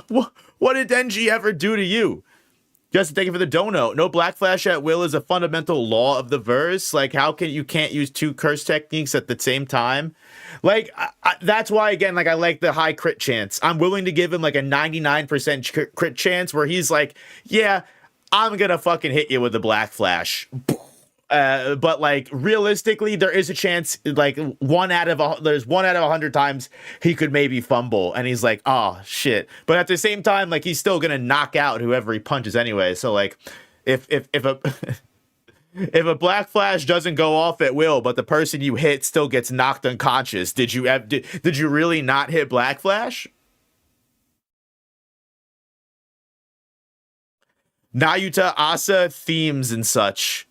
What did Denji ever do to you? Justin, thank you for the dono. No Black Flash at will is a fundamental law of the verse. Like, how can you can't use 2 curse techniques at the same time? Like, that's why, again, like, I like the high crit chance. I'm willing to give him, like, a 99% crit chance where he's like, yeah, I'm gonna fucking hit you with the Black Flash. But, like, realistically, there is a chance, like, there's 1 out of 100 times he could maybe fumble, and he's like, oh, shit. But at the same time, like, he's still gonna knock out whoever he punches anyway. So, like, if a if a Black Flash doesn't go off at will, but the person you hit still gets knocked unconscious, did you really not hit Black Flash? Nayuta, Asa, themes and such.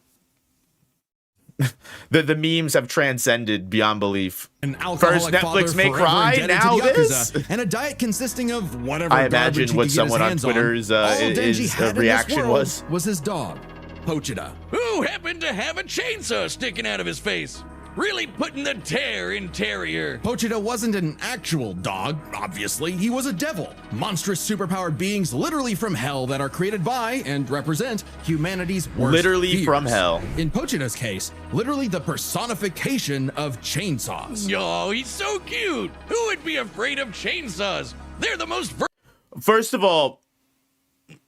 The memes have transcended beyond belief. an alcoholic First father Netflix may forever cry, indebted now to the this? Yakuza, and a diet consisting of whatever I garbage imagine he what could get someone his on hands Twitter's on. All Denji had in this reaction world was his dog, Pochita. Who happened to have a chainsaw sticking out of his face? Really putting the tear in Terrier. Pochita wasn't an actual dog, obviously. He was a devil. Monstrous superpowered beings literally from hell that are created by and represent humanity's worst Literally fears. from hell. In Pochita's case, literally the personification of chainsaws. Oh, he's so cute. Who would be afraid of chainsaws? They're the most First of all,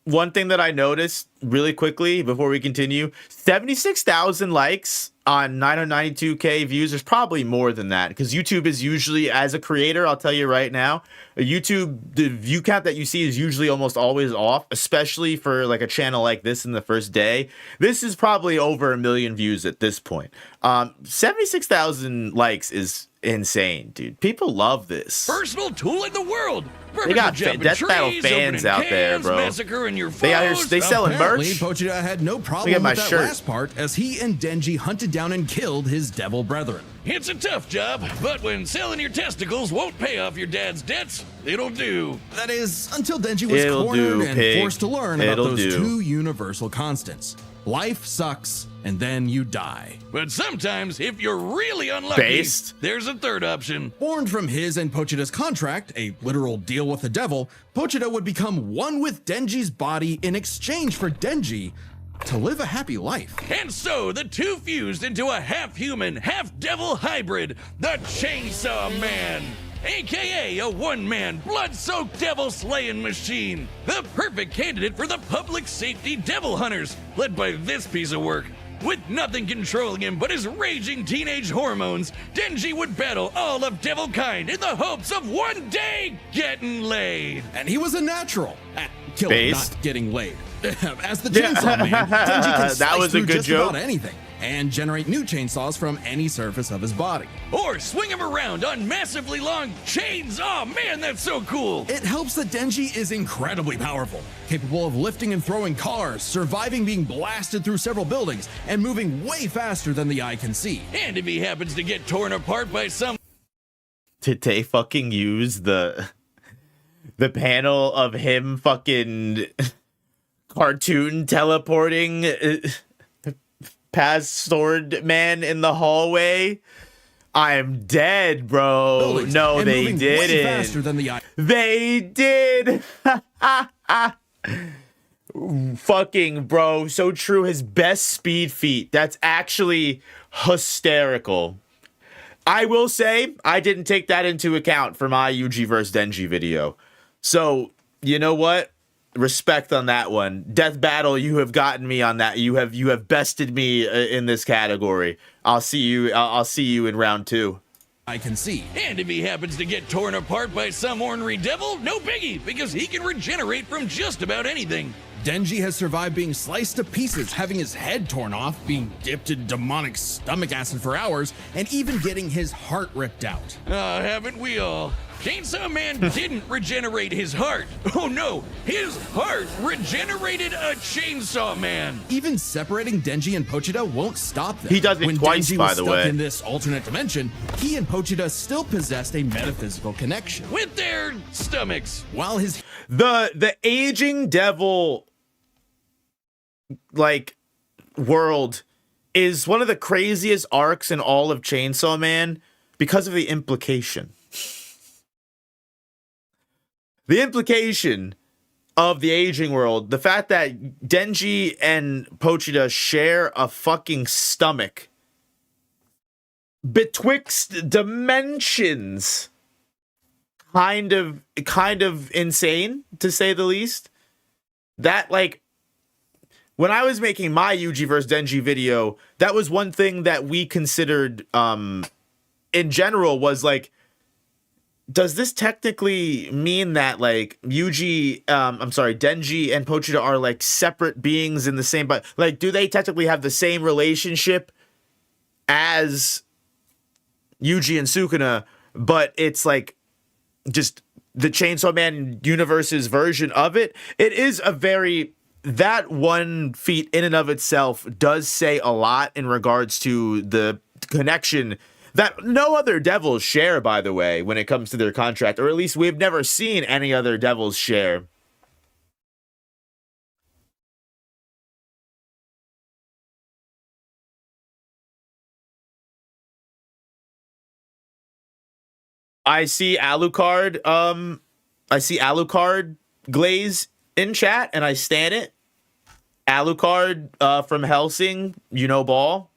one thing that I noticed really quickly before we continue, 76,000 likes on 992K views. There's probably more than that because YouTube is usually, as a creator, I'll tell you right now, YouTube, the view count that you see is usually almost always off, especially for like a channel like this in the first day. This is probably over 1 million views at this point. 76,000 likes is insane, dude. People love this. versatile tool in the world. They got Jumping Death Battle trees, fans opening out there, cans, bro. Massacring your They out here, foes. they selling Apparently, merch. Pochita had no problem Look at with my that shirt. last part as he and Denji hunted down and killed his devil brethren. It's a tough job, but when selling your testicles won't pay off your dad's debts, it'll do. That is, until Denji was It'll cornered do, and pig. forced to learn about It'll those do. two universal constants. Life sucks, and then you die. But sometimes, if you're really unlucky, Based. there's a third option. Born from his and Pochita's contract, a literal deal with the devil, Pochita would become one with Denji's body in exchange for Denji to live a happy life. And so the two fused into a half-human, half-devil hybrid, the Chainsaw Man. aka a one-man, blood-soaked devil slaying machine. The perfect candidate for the public safety devil hunters, led by this piece of work. With nothing controlling him but his raging teenage hormones, Denji would battle all of devil kind in the hopes of one day getting laid. And he was a natural at killing, Based. not getting laid. As the Chainsaw Man, Denji can That slice was a through good just joke. about anything and generate new chainsaws from any surface of his body. Or swing him around on massively long chains. Oh man, that's so cool. It helps that Denji is incredibly powerful, capable of lifting and throwing cars, surviving being blasted through several buildings, and moving way faster than the eye can see. And if he happens to get torn apart by some Did they fucking use the panel of him fucking cartoon teleporting past Sword Man in the hallway? I'm dead, bro. Buildings, No, and they moving way faster didn't. than the eye. They did. Fucking bro, so true. His best speed feat. That's actually hysterical. I will say I didn't take that into account for my Yuji vs Denji video. So, you know what? Respect on that one. Death Battle, you have gotten me on that. You have bested me in this category. I'll see you in round 2. I can see. And if he happens to get torn apart by some ornery devil, no biggie, because he can regenerate from just about anything. Denji has survived being sliced to pieces, having his head torn off, being dipped in demonic stomach acid for hours, and even getting his heart ripped out. Haven't we all? Chainsaw Man didn't regenerate his heart. Oh no, his heart regenerated a Chainsaw Man. Even separating Denji and Pochita won't stop them. He does it when twice, Denji by was the stuck way. in this alternate dimension, he and Pochita still possessed a metaphysical connection. With their stomachs. While his The aging devil like world is one of the craziest arcs in all of Chainsaw Man because of the implication. The implication of the aging world, the fact that Denji and Pochita share a fucking stomach betwixt dimensions, kind of insane, to say the least. That, like, when I was making my Yuji vs Denji video, that was one thing that we considered in general was like, does this technically mean that like Denji and Pochita are like separate beings in the same, but like, do they technically have the same relationship as Yuji and Sukuna, but it's like just the Chainsaw Man universe's version of it? It is a very, that one feat in and of itself does say a lot in regards to the connection that no other devils share, by the way, when it comes to their contract, or at least we've never seen any other devils share. I see Alucard glaze in chat, and I stand it. Alucard from Helsing, you know ball.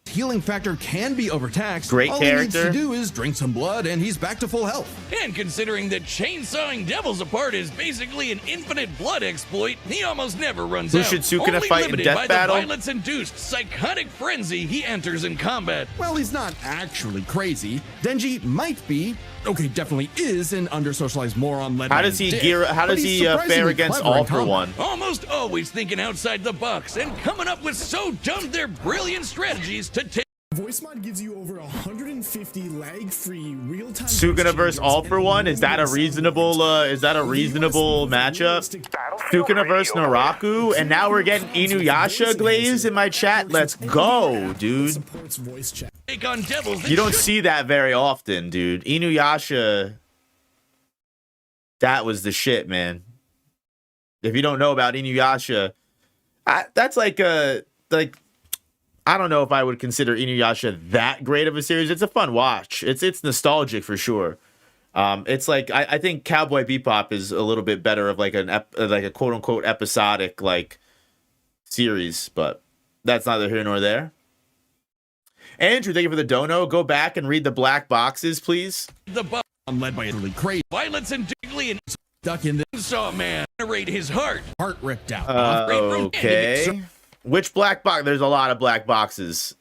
healing factor can be overtaxed, Great all character. he needs to do is drink some blood and he's back to full health. And considering that chainsawing devils apart is basically an infinite blood exploit, he almost never runs Who out. should Sukuna Only fight in limited death by battle? the violence-induced psychotic frenzy he enters in combat. Well, he's not actually crazy. Denji might be, okay, definitely is an under-socialized moron led How by does he a dick, gear? How but does he's he fare surprisingly against clever in All for combat. One? Almost always thinking outside the box and coming up with so dumb they're brilliant strategies to take. Voice mod gives you over 150 lag-free real-time Sukuna versus All for One. Is that a reasonable? Matchup? Sukuna versus Naraku, and now we're getting Inuyasha glaze in my chat. Let's go, dude. supports voice chat. Take on devils that You don't should see that very often, dude. Inuyasha, that was the shit, man. If you don't know about Inuyasha, that's like I don't know if I would consider Inuyasha that great of a series. It's a fun watch. It's nostalgic for sure. It's like I think Cowboy Bebop is a little bit better of like a quote unquote episodic like series, but that's neither here nor there. Andrew, thank you for the dono. Go back and read the black boxes, please. the box led by a really crazy Violence and Diggly and stuck in the Chainsaw Man generate his heart. heart ripped out. Okay. Which black box? There's a lot of black boxes.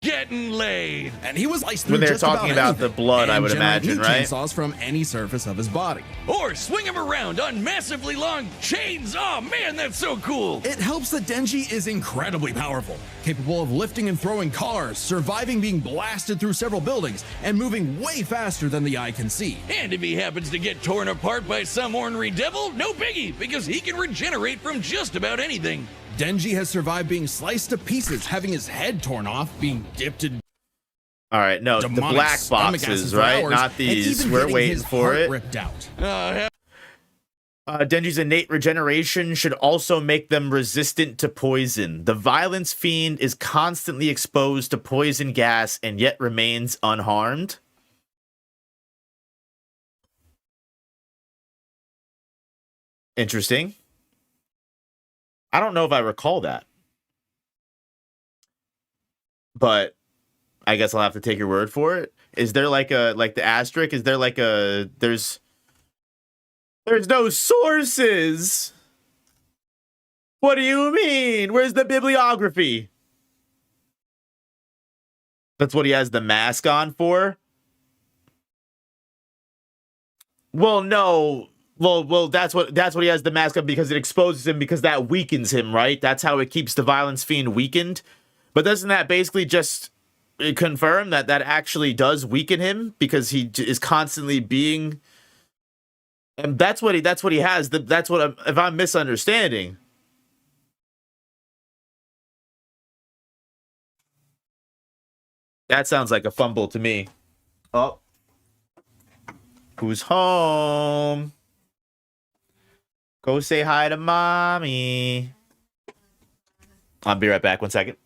Getting laid. And he was sliced When through they're just talking about anything, the blood, I and would generate imagine, new right? chainsaws from any surface of his body. Or swing him around on massively long chains. Oh man, that's so cool. It helps that Denji is incredibly powerful, capable of lifting and throwing cars, surviving being blasted through several buildings, and moving way faster than the eye can see. And if he happens to get torn apart by some ornery devil, no biggie, because he can regenerate from just about anything. Denji has survived being sliced to pieces, having his head torn off, being dipped in All right, no, the demonic black stomach boxes, acid for right? hours, Not and these. even We're getting waiting his for heart it. ripped out. Denji's innate regeneration should also make them resistant to poison. The violence fiend is constantly exposed to poison gas and yet remains unharmed. Interesting. I don't know if I recall that. But I guess I'll have to take your word for it. Is there like the asterisk? Is there like there's no sources? What do you mean? Where's the bibliography? That's what he has the mask on for? Well, no. Well, that's what he has the mask on because it exposes him because that weakens him, right? That's how it keeps the violence fiend weakened. But doesn't that basically just confirm that actually does weaken him because he is constantly being? And that's what he has. That's what if I'm misunderstanding. That sounds like a fumble to me. Oh, who's home? Go say hi to mommy. I'll be right back. 1 second.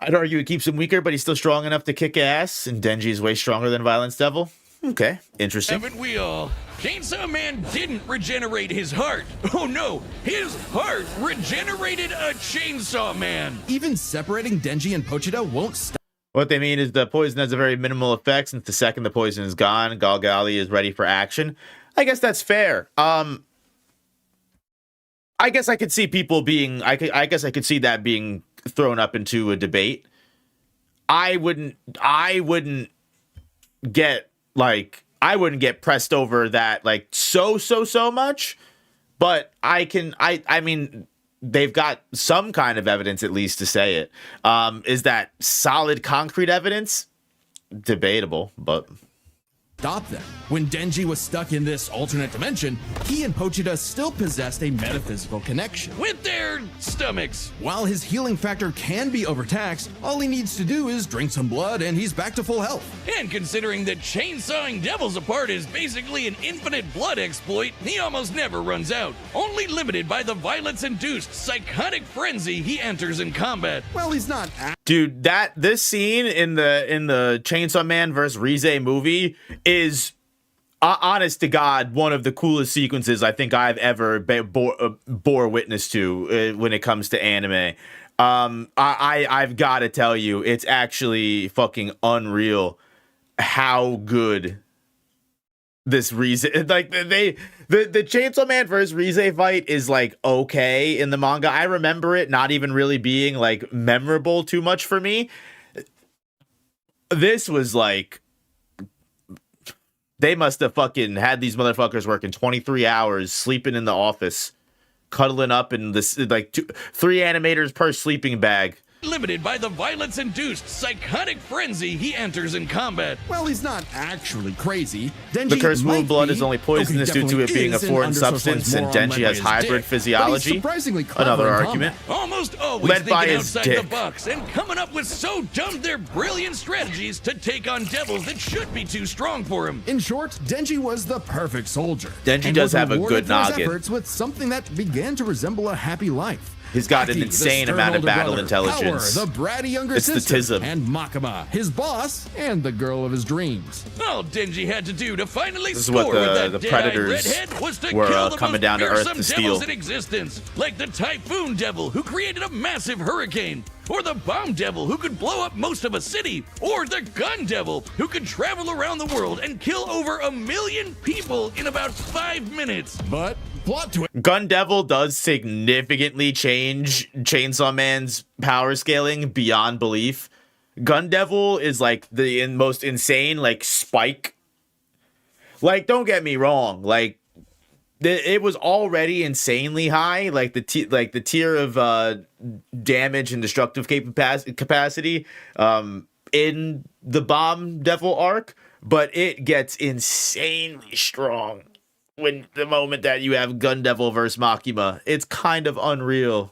I'd argue it keeps him weaker, but he's still strong enough to kick ass, and Denji is way stronger than Violence Devil. Okay, interesting. Haven't we all? Chainsaw Man didn't regenerate his heart. Oh no, his heart regenerated a Chainsaw Man. Even separating Denji and Pochita won't stop. What they mean is the poison has a very minimal effect since the second the poison is gone, Galgali is ready for action. I guess that's fair. I guess I could see people being, I guess I could see that being thrown up into a debate. I wouldn't get pressed over that like so much, but I mean they've got some kind of evidence at least to say it. Is that solid concrete evidence? Debatable, but Stop them. When Denji was stuck in this alternate dimension, he and Pochita still possessed a metaphysical connection. With their stomachs. While his healing factor can be overtaxed, all he needs to do is drink some blood and he's back to full health. And considering that chainsawing devils apart is basically an infinite blood exploit, he almost never runs out. Only limited by the violence-induced psychotic frenzy he enters in combat. Well, he's not. Dude, this scene in the Chainsaw Man vs. Rize movie is, honest to God, one of the coolest sequences I think I've ever bore witness to when it comes to anime. I've got to tell you, it's actually fucking unreal how good this Rize, like the Chainsaw Man vs. Rize fight is like okay in the manga. I remember it not even really being like memorable too much for me. This was like, they must have fucking had these motherfuckers working 23 hours, sleeping in the office, cuddling up in this like 3 animators per sleeping bag. Limited by the violence-induced psychotic frenzy he enters in combat. Well, he's not actually crazy. Denji The cursed might moon blood be. is only poisonous Okay, due to it being a definitely foreign is, and substance, and under-socialized Denji moron has led by his hybrid dick. physiology. But he's surprisingly clever Another in argument. combat. Almost always Led by thinking his outside the dick. box and coming up with so dumb they're brilliant strategies to take on devils that should be too strong for him. In short, Denji was the perfect soldier. Denji and does was have a rewarded good for his noggin. efforts with something that began to resemble a happy life. He's got an Aki, the insane stern amount of older battle brother. intelligence. Power, the bratty younger It's the sister. tism. And Makima, his boss and the girl of his dreams. All Denji had to do to finally This is score what with the that dead-eyed Predators redhead was to were, kill the coming most down to Earth fearsome to steal. devils in existence, like the Typhoon Devil who created a massive hurricane, or the Bomb Devil who could blow up most of a city, or the Gun Devil who could travel around the world and kill over 1 million people in about 5 minutes. But plot twist. Gun Devil does significantly change Chainsaw Man's power scaling beyond belief. Gun Devil is like the most insane, like, spike. Like, don't get me wrong, like, it was already insanely high, like the tier of damage and destructive capacity in the Bomb Devil arc, but it gets insanely strong when the moment that you have Gun Devil versus Makima. It's kind of unreal.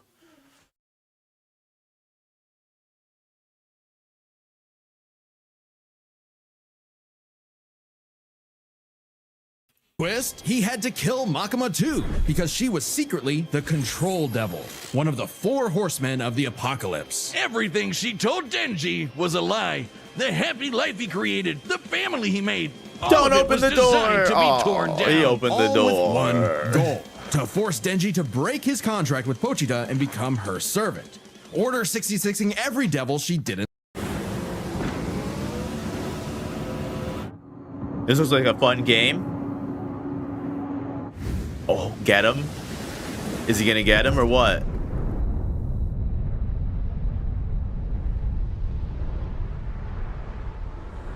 Twist, he had to kill Makima too, because she was secretly the Control Devil, one of the 4 horsemen of the apocalypse. Everything she told Denji was a lie. The happy life he created, the family he made, all Don't of it open was the designed door. to be torn down. He opened the All door. with one goal, to force Denji to break his contract with Pochita and become her servant. Order 66ing every devil she didn't. This was like a fun game. Oh, get him? Is he gonna get him or what?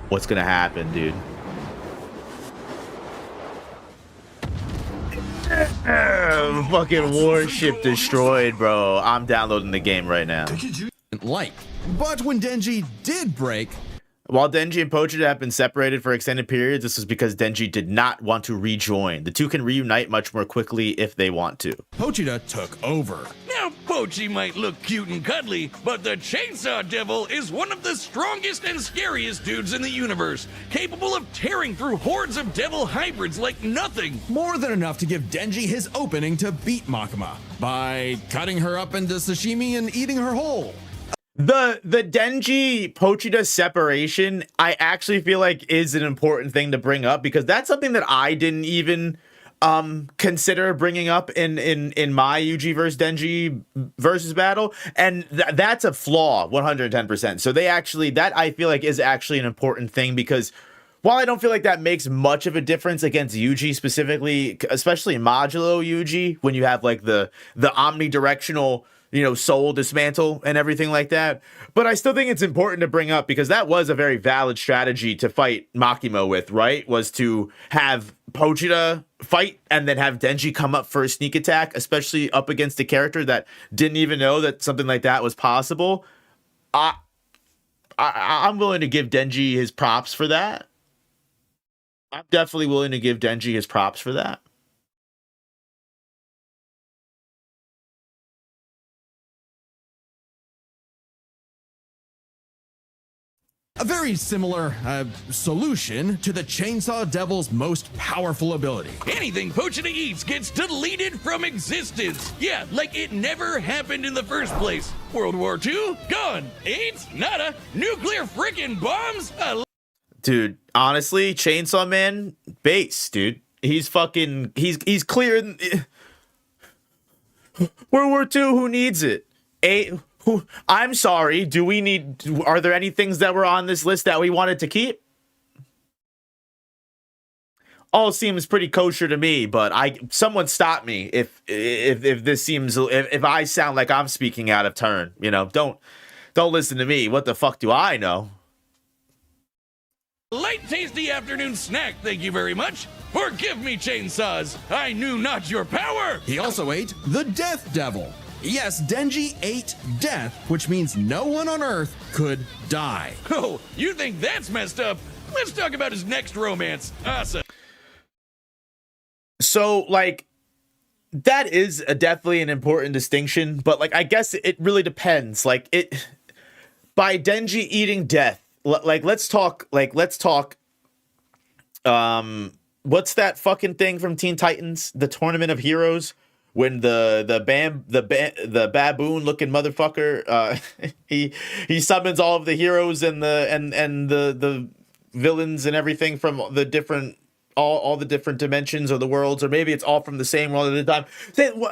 What's gonna happen, dude? Fucking warship destroyed, bro. I'm downloading the game right now. Like. But when Denji did break, While Denji and Pochita have been separated for extended periods, this was because Denji did not want to rejoin. The two can reunite much more quickly if they want to. Pochita took over. Now, Pochi might look cute and cuddly, but the Chainsaw Devil is one of the strongest and scariest dudes in the universe, capable of tearing through hordes of devil hybrids like nothing. More than enough to give Denji his opening to beat Makima by cutting her up into sashimi and eating her whole. The Denji Pochita separation, I actually feel like is an important thing to bring up because that's something that I didn't even consider bringing up in my Yuji versus Denji versus battle, and that's a flaw 110%. So they actually, that I feel like is actually an important thing because while I don't feel like that makes much of a difference against Yuji specifically, especially modulo Yuji, when you have like the omnidirectional, you know, soul dismantle and everything like that. But I still think it's important to bring up because that was a very valid strategy to fight Makima with, right? Was to have Pochita fight and then have Denji come up for a sneak attack, especially up against a character that didn't even know that something like that was possible. I'm willing to give Denji his props for that. I'm definitely willing to give Denji his props for that. A very similar solution to the Chainsaw Devil's most powerful ability. Anything Pochita eats gets deleted from existence. Yeah, like it never happened in the first place. World War II? Gone. AIDS? Nada. Nuclear frickin' bombs? Dude, honestly, Chainsaw Man, base, dude. He's fucking, he's clear. World War II, who needs it? I'm sorry, are there any things that were on this list that we wanted to keep? All seems pretty kosher to me, but someone stop me if this seems, if I sound like I'm speaking out of turn, you know, don't listen to me. What the fuck do I know? Light tasty afternoon snack, thank you very much. Forgive me, chainsaws. I knew not your power. He also ate the Death Devil. Yes, Denji ate death, which means no one on Earth could die. Oh, you think that's messed up? Let's talk about his next romance. Awesome. So, like, that is definitely an important distinction, but, like, I guess it really depends. Like, by Denji eating death, let's talk, what's that fucking thing from Teen Titans? The Tournament of Heroes? when the baboon looking motherfucker he summons all of the heroes and the villains and everything from the different all the different dimensions of the worlds, or maybe it's all from the same world at a time.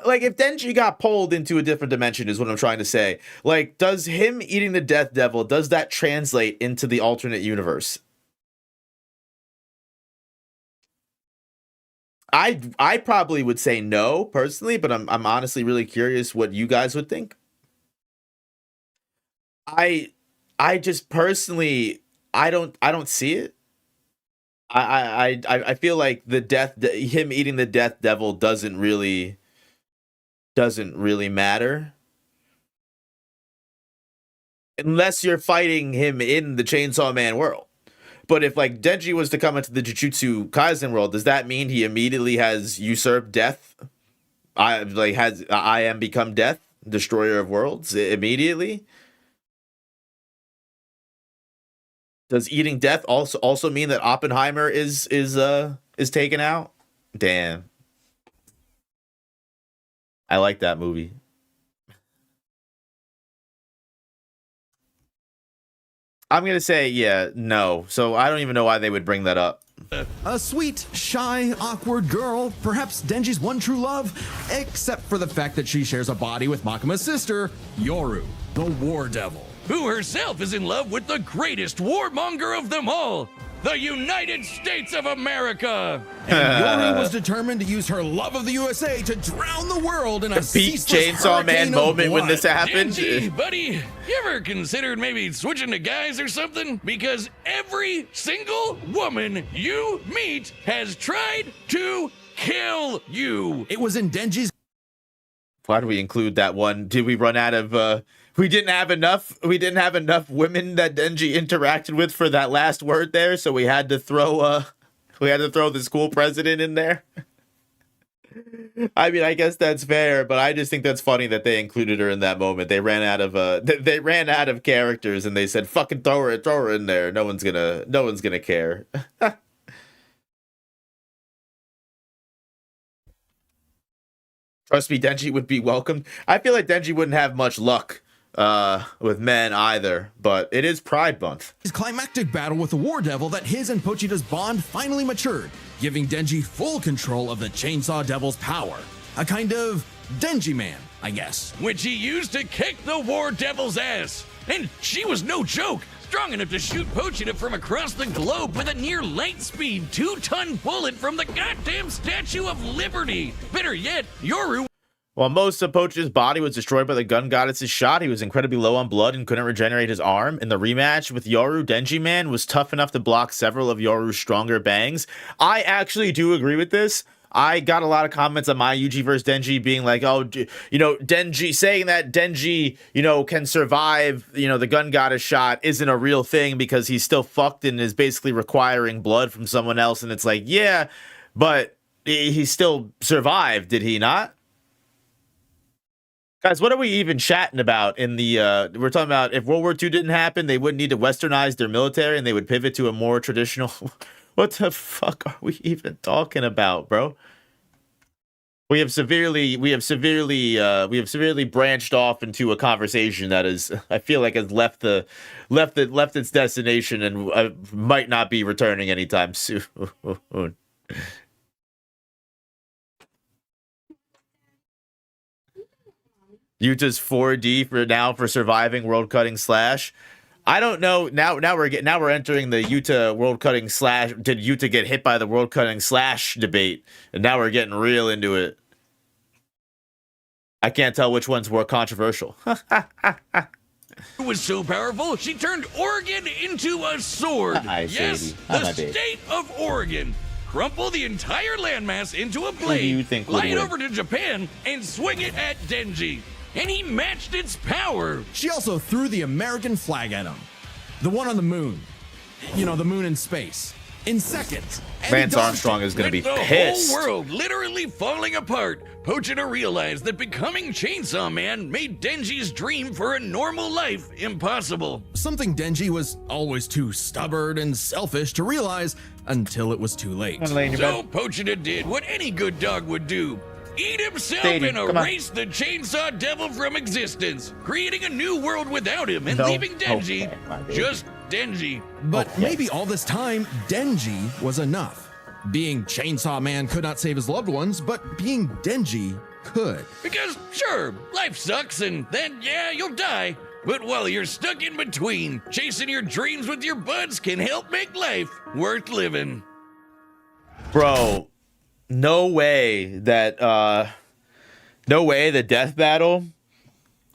Like, if Denji got pulled into a different dimension is what I'm trying to say. Like, does him eating the Death Devil, does that translate into the alternate universe? I probably would say no personally, but I'm honestly really curious what you guys would think. I just personally I don't see it. I feel like him eating the Death Devil doesn't really matter unless you're fighting him in the Chainsaw Man world. But if like Denji was to come into the Jujutsu Kaisen world, does that mean he immediately has usurped death? I am become death, destroyer of worlds immediately? Does eating death also mean that Oppenheimer is taken out? Damn. I like that movie. I'm going to say, yeah, no. So I don't even know why they would bring that up. A sweet, shy, awkward girl, perhaps Denji's one true love, except for the fact that she shares a body with Makima's sister, Yoru, the War Devil. Who herself is in love with the greatest warmonger of them all, the United States of America. And Yoru was determined to use her love of the USA to drown the world in a peak Chainsaw Man moment when this happened. DENJI, buddy, you ever considered maybe switching to guys or something? Because every single woman you meet has tried to kill you. It was in Denji's. Why do we include that one? Did we run out of we didn't have enough women that Denji interacted with for that last word there, so we had to throw the school president in there. I mean, I guess that's fair, but I just think that's funny that they included her in that moment. They ran out of characters and they said, "Fucking throw her in there. No one's gonna care." Trust me, Denji would be welcomed. I feel like Denji wouldn't have much luck with men either, but it is Pride Month. His climactic battle with the War Devil that his and Pochita's bond finally matured, giving Denji full control of the Chainsaw Devil's power. A kind of Denji man, I guess. Which he used to kick the War Devil's ass. And she was no joke. Strong enough to shoot Pochita from across the globe with a near light speed 2-ton bullet from the goddamn Statue of Liberty. Better yet, Yoru. While most of Pochita's body was destroyed by the gun goddess's shot, he was incredibly low on blood and couldn't regenerate his arm. In the rematch with Yoru, Denji Man was tough enough to block several of Yoru's stronger bangs. I actually do agree with this. I got a lot of comments on my YUJI vs. Denji being like, oh, you know, Denji, saying that Denji, you know, can survive, you know, the gun goddess shot isn't a real thing because he's still fucked and is basically requiring blood from someone else. And it's like, yeah, but he still survived, did he not? Guys, what are we even chatting about in the, we're talking about if World War II didn't happen, they wouldn't need to westernize their military and they would pivot to a more traditional, what the fuck are we even talking about, bro? We have severely branched off into a conversation that is, I feel like has left its destination and might not be returning anytime soon. Yuta's 4D for surviving world cutting slash. I don't know. Now we're entering the Yuta world cutting slash. Did Yuta get hit by the world cutting slash debate? And now we're getting real into it. I can't tell which one's more controversial. Was so powerful, she turned Oregon into a sword. Yes, the state of Oregon. Crumple the entire landmass into a blade, fly it over to Japan, and swing it at Denji. And he matched its power. She also threw the American flag at him. The one on the moon. You know, the moon in space. In seconds. Lance Armstrong is going to be pissed. The whole world literally falling apart. Pochita realized that becoming Chainsaw Man made Denji's dream for a normal life impossible. Something Denji was always too stubborn and selfish to realize until it was too late. So Pochita did what any good dog would do. eat himself Stadium, and come on. erase the Chainsaw Devil from existence, creating a new world without him and No. leaving Denji Okay, my baby. just Denji. But Okay. maybe all this time, Denji was enough. Being Chainsaw Man could not save his loved ones, but being Denji could. Because, sure, life sucks and then, yeah, you'll die. But while you're stuck in between, chasing your dreams with your buds can help make life worth living. Bro, no way that Death Battle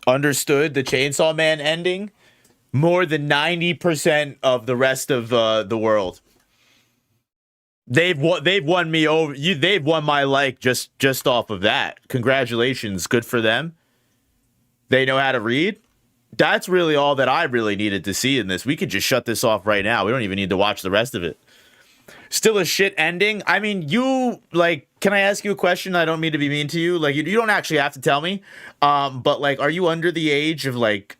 understood the Chainsaw Man ending more than 90% of the rest of the world. They've won me over. They've won my like just off of that. Congratulations, good for them. They know how to read. That's really all that I really needed to see in this. We could just shut this off right now. We don't even need to watch the rest of it. Still a shit ending. I mean, can I ask you a question? I don't mean to be mean to you. Like, you don't actually have to tell me. But like, are you under the age of like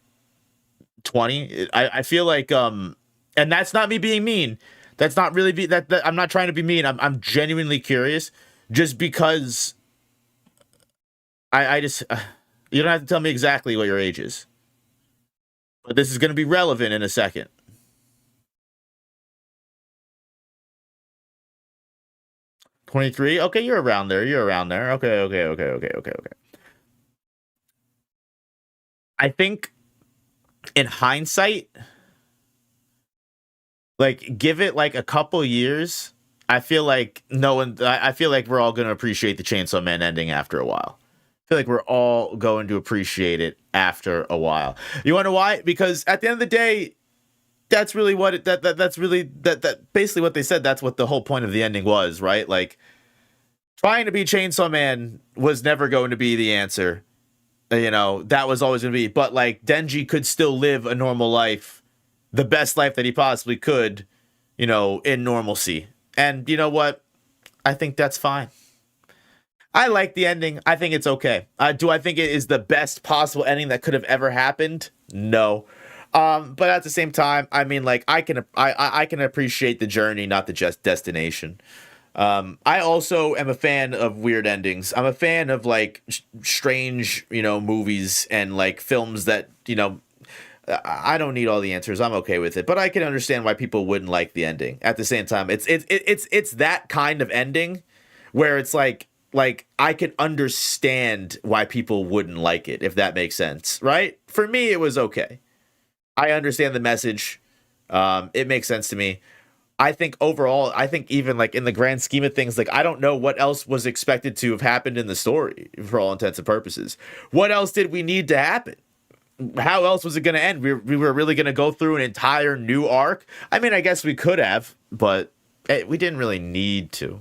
20? I feel like, and that's not me being mean. That's not really that I'm not trying to be mean. I'm genuinely curious, just because I just you don't have to tell me exactly what your age is, but this is going to be relevant in a second. 23. Okay, you're around there. Okay. I think in hindsight, like, give it like a couple years, I feel like I feel like we're all going to appreciate the Chainsaw Man ending after a while. I feel like we're all going to appreciate it after a while. You want to know why? Because at the end of the day, that's really what that's basically what they said. That's what the whole point of the ending was, right? Like, trying to be Chainsaw Man was never going to be the answer. You know, that was always going to be. But like, Denji could still live a normal life, the best life that he possibly could, you know, in normalcy. And you know what? I think that's fine. I like the ending. I think it's okay. Do I think it is the best possible ending that could have ever happened? No. But at the same time, I mean, like, I can appreciate the journey, not the just destination. I also am a fan of weird endings. I'm a fan of like strange, you know, movies and like films that, you know, I don't need all the answers. I'm okay with it, but I can understand why people wouldn't like the ending. At the same time, it's that kind of ending where it's like I can understand why people wouldn't like it, if that makes sense, right? For me, it was okay. I understand the message. It makes sense to me. I think overall, even like in the grand scheme of things, like, I don't know what else was expected to have happened in the story for all intents and purposes. What else did we need to happen? How else was it going to end? We were really going to go through an entire new arc? I mean, I guess we could have, but we didn't really need to.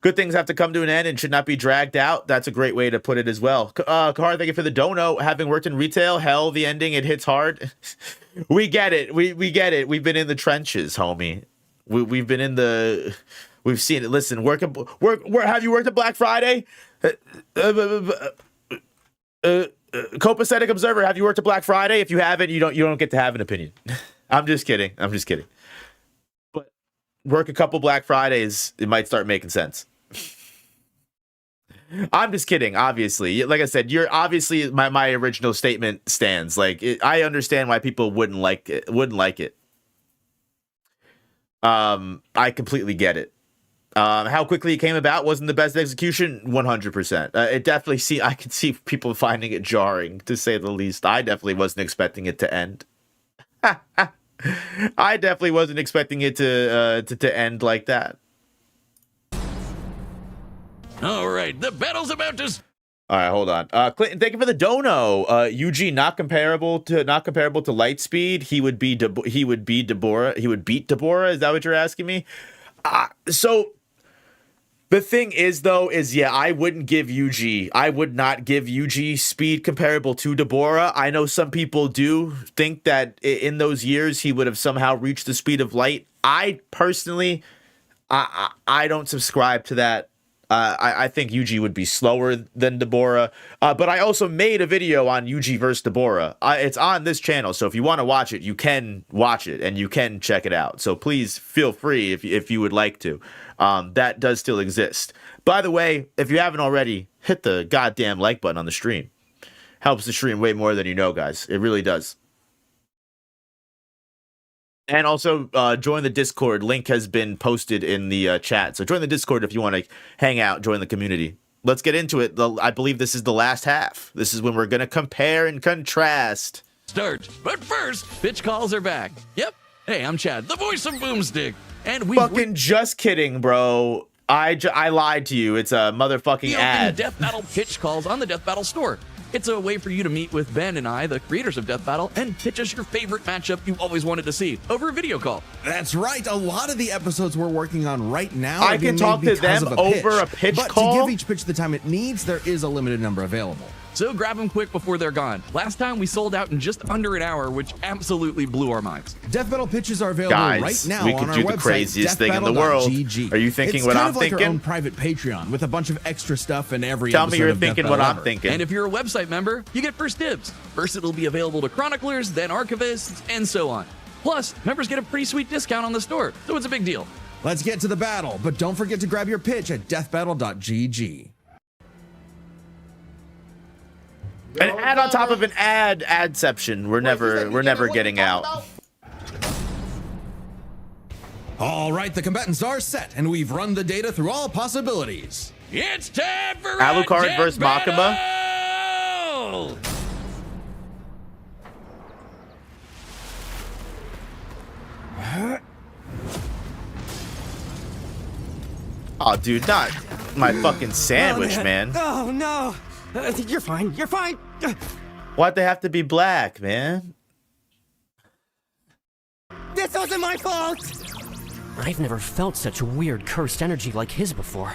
Good things have to come to an end and should not be dragged out. That's a great way to put it as well. Kahar, thank you for the dono. Having worked in retail, hell, the ending, it hits hard. We get it. We get it. We've been in the trenches, homie. We've been in the... We've seen it. Listen, work. Have you worked at Black Friday? Copacetic Observer, have you worked at Black Friday? If you haven't, you don't get to have an opinion. I'm just kidding. But work a couple Black Fridays, it might start making sense. I'm just kidding, obviously. Like I said, you're obviously my original statement stands. Like, I understand why people wouldn't like it. I completely get it. How quickly it came about wasn't the best execution, 100%. It definitely I could see people finding it jarring, to say the least. I definitely wasn't expecting it to end. I definitely wasn't expecting it to end like that. All right, the battle's about to... All right, hold on. Clinton, thank you for the dono. YUJI not comparable to Lightspeed. He would beat Deborah. Is that what you're asking me? So the thing is, though, I would not give YUJI speed comparable to Deborah. I know some people do think that in those years he would have somehow reached the speed of light. I personally, I don't subscribe to that. I think Yuji would be slower than Deborah. But I also made a video on Yuji versus Deborah. It's on this channel, so if you want to watch it, you can watch it and you can check it out. So please feel free if you would like to. That does still exist. By the way, if you haven't already, hit the goddamn like button on the stream. Helps the stream way more than you know, guys. It really does. And also join the Discord. Link has been posted in the chat. So join the Discord if you want to hang out, join the community. Let's get into it. I believe this is the last half. This is when we're going to compare and contrast. Start. But first, pitch calls are back. Yep. Hey, I'm Chad, the voice of Boomstick. And we fucking just kidding, bro. I lied to you. It's a motherfucking ad. Death Battle pitch calls on the Death Battle store. It's a way for you to meet with Ben and I, the creators of Death Battle, and pitch us your favorite matchup you've always wanted to see over a video call. That's right. A lot of the episodes we're working on right now I can talk to them over a pitch call. But to give each pitch the time it needs, there is a limited number available. So grab them quick before they're gone. Last time we sold out in just under an hour, which absolutely blew our minds. Death Battle pitches are available Guys, right now we on could our do the website, craziest thing in the world. deathbattle.gg. Are you thinking it's what kind I'm of like thinking? Our own private Patreon with a bunch of extra stuff and every Tell me you're episode of Death thinking Battle what I'm ever. thinking. And if you're a website member, you get first dibs. First, it'll be available to chroniclers, then archivists, and so on. Plus, members get a pretty sweet discount on the store, so it's a big deal. Let's get to the battle, but don't forget to grab your pitch at deathbattle.gg. An ad on top of an adception. We're never getting out. All right, the combatants are set, and we've run the data through all possibilities. It's time for Alucard Death versus Makima. Battle! Oh, dude, not my fucking sandwich, man. Oh no! You're fine. You're fine. Why'd they have to be black, man? This wasn't my fault. I've never felt such weird cursed energy like his before.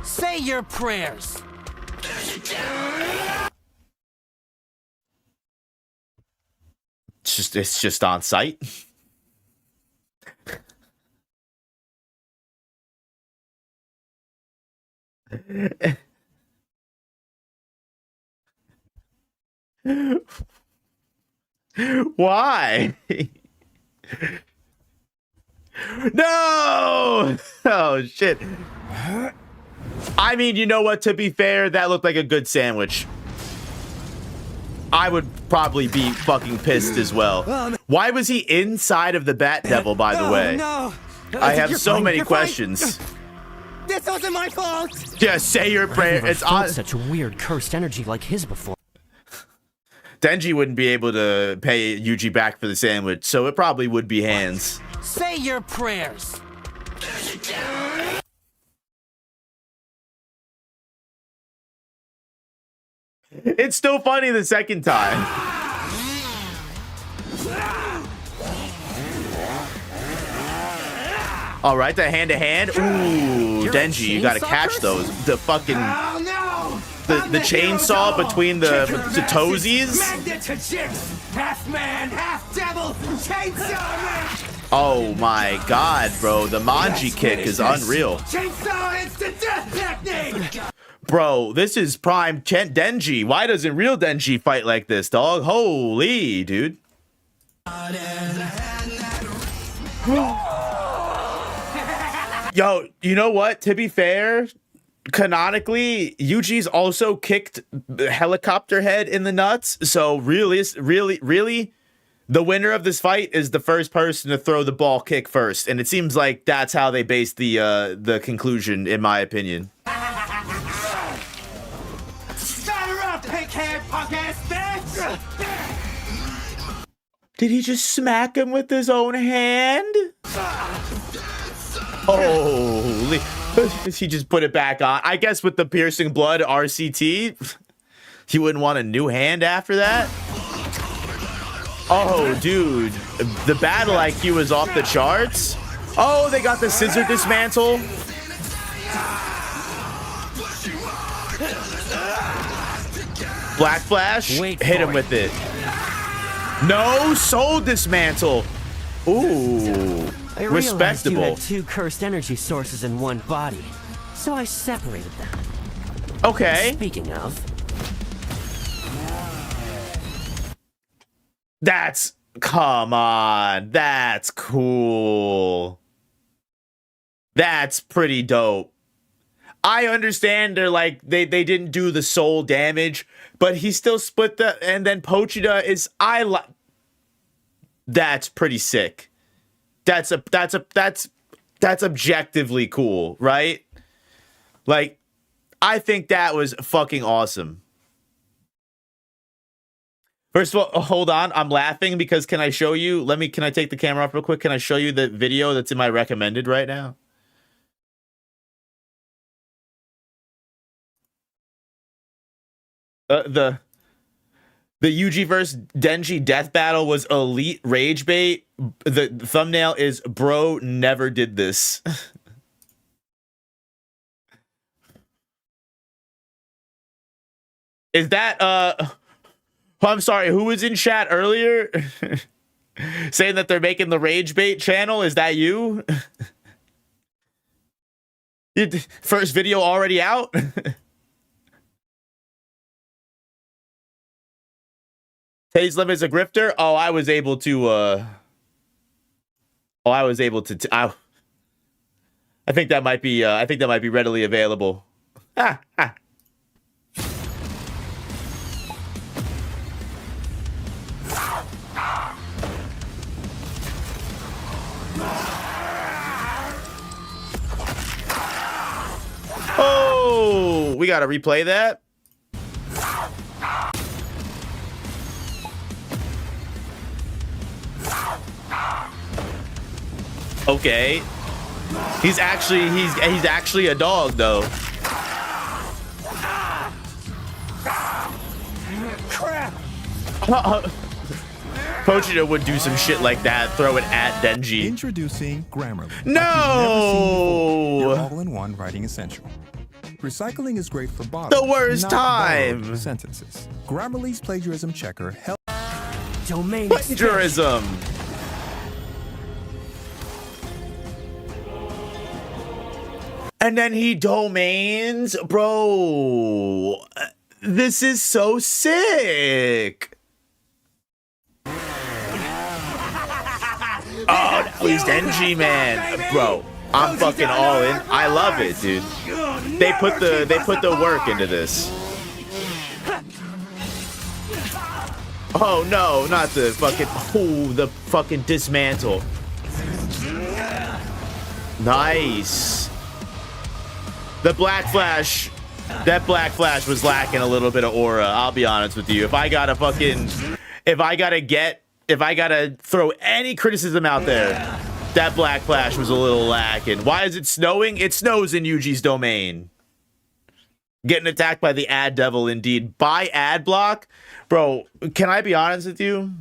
Say your prayers. It's just on site. Why? No! Oh, shit. I mean, you know what? To be fair, that looked like a good sandwich. I would probably be fucking pissed as well. Why was he inside of the Bat Devil, by the way? No. I have You're so fine. many You're fine. questions. This wasn't my fault. Just say your prayer. I've never It's felt on. such weird cursed energy like his before. Denji wouldn't be able to pay Yuji back for the sandwich, so it probably would be hands. Say your prayers. It's still funny the second time. All right, the hand-to-hand. Ooh, Denji, you gotta catch those. The fucking... Oh no! The chainsaw between the toesies. Magnet to chicks. Half man, half devil. Chainsaw man. Oh my god, bro. The Manji kick is unreal. Chainsaw instant death technique. Bro, this is prime Denji. Why doesn't real Denji fight like this, dog? Holy, dude. Yo, you know what? To be fair, canonically, Yuji's also kicked Helicopter Head in the nuts. So really, the winner of this fight is the first person to throw the ball kick first. And it seems like that's how they based the conclusion, in my opinion. Batter up, pink-haired punk-ass bitch. Did he just smack him with his own hand? Holy. He just put it back on. I guess with the piercing blood RCT, he wouldn't want a new hand after that. Oh, dude. The battle IQ is off the charts. Oh, they got the scissor dismantle. Black Flash. Wait Hit for him it. with it. No, soul dismantle. Ooh. I realized you Respectable. had two cursed energy sources in one body. So I separated them. Okay. Speaking of, come on. That's cool. That's pretty dope. I understand they're like, they didn't do the soul damage, but he still split the, and then Pochita is, that's pretty sick. That's objectively cool, right? Like, I think that was fucking awesome. First of all, hold on. I'm laughing because can I show you? Can I take the camera off real quick? Can I show you the video that's in my recommended right now? The YUJI versus DENJI death battle was elite rage bait. The thumbnail is bro never did this. Is that I'm sorry, who was in chat earlier saying that they're making the rage bait channel? Is that you? First video already out? Tayslim is a grifter. Oh, I was able to I think that might be readily available. Oh, we gotta replay that. Okay. He's actually a dog though. Crap! Pochita would do some shit like that, throw it at DENJI. Introducing Grammarly. No! Your all-in-one writing essential. Recycling is great for bottles. The worst not time. borrowed sentences. Grammarly's plagiarism checker helps. domain Plagiarism. And then he domains, bro. This is so sick. Oh, now he's DENJI, man, bro. I'm fucking all in. I love it, dude. They put the work into this. Oh no, not the fucking dismantle. Nice. The Black Flash. That Black Flash was lacking a little bit of aura. I'll be honest with you. If I gotta throw any criticism out there, that Black Flash was a little lacking. Why is it snowing? It snows in Yuji's domain. Getting attacked by the ad devil, indeed. By ad block? Bro, can I be honest with you?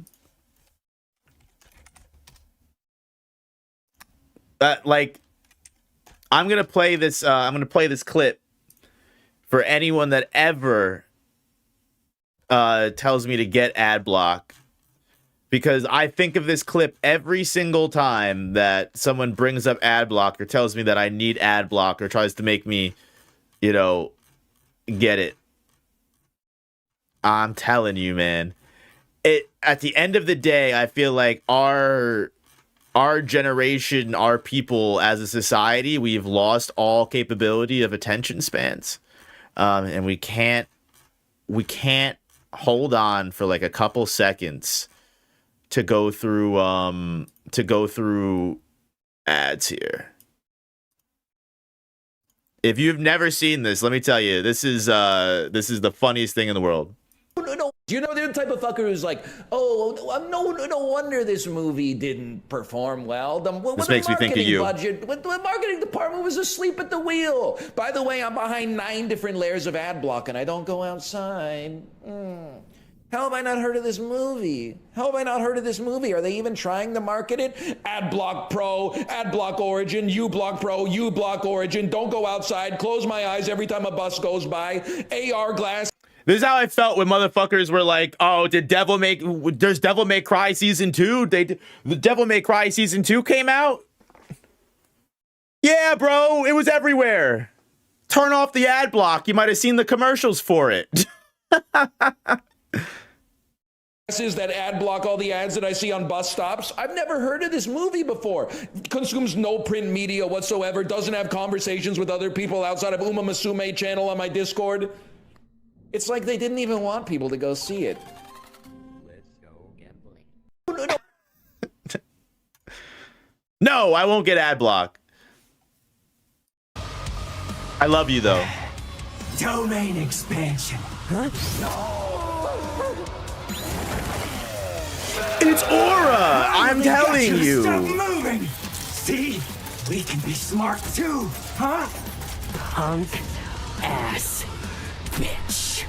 I'm gonna play this clip for anyone that ever tells me to get ad block. Because I think of this clip every single time that someone brings up ad block or tells me that I need ad block or tries to make me, get it. I'm telling you, man. At the end of the day, I feel like our generation, our people as a society, we've lost all capability of attention spans. And we can't hold on for like a couple seconds to go through ads here. If you've never seen this, let me tell you, this is the funniest thing in the world. No, you know, the type of fucker who's like, oh, no wonder this movie didn't perform well. This makes me think of you. The marketing department was asleep at the wheel. By the way, I'm behind 9 different layers of ad block, and I don't go outside. How have I not heard of this movie? Are they even trying to market it? Adblock Pro, Adblock Origin, uBlock Pro, uBlock Origin. Don't go outside. Close my eyes every time a bus goes by. AR glass. This is how I felt when motherfuckers were like, "Oh, there's Devil May Cry season 2? The Devil May Cry season 2 came out?" Yeah, bro, it was everywhere. Turn off the ad block. You might have seen the commercials for it. Is that ad block all the ads that I see on bus stops? I've never heard of this movie before. Consumes no print media whatsoever. Doesn't have conversations with other people outside of Uma Musume channel on my Discord. It's like they didn't even want people to go see it. No, I won't get ad block. I love you though. Domain expansion. Huh? It's Aura! I'm telling you. Stop moving. See? We can be smart too, huh? Punk ass bitch.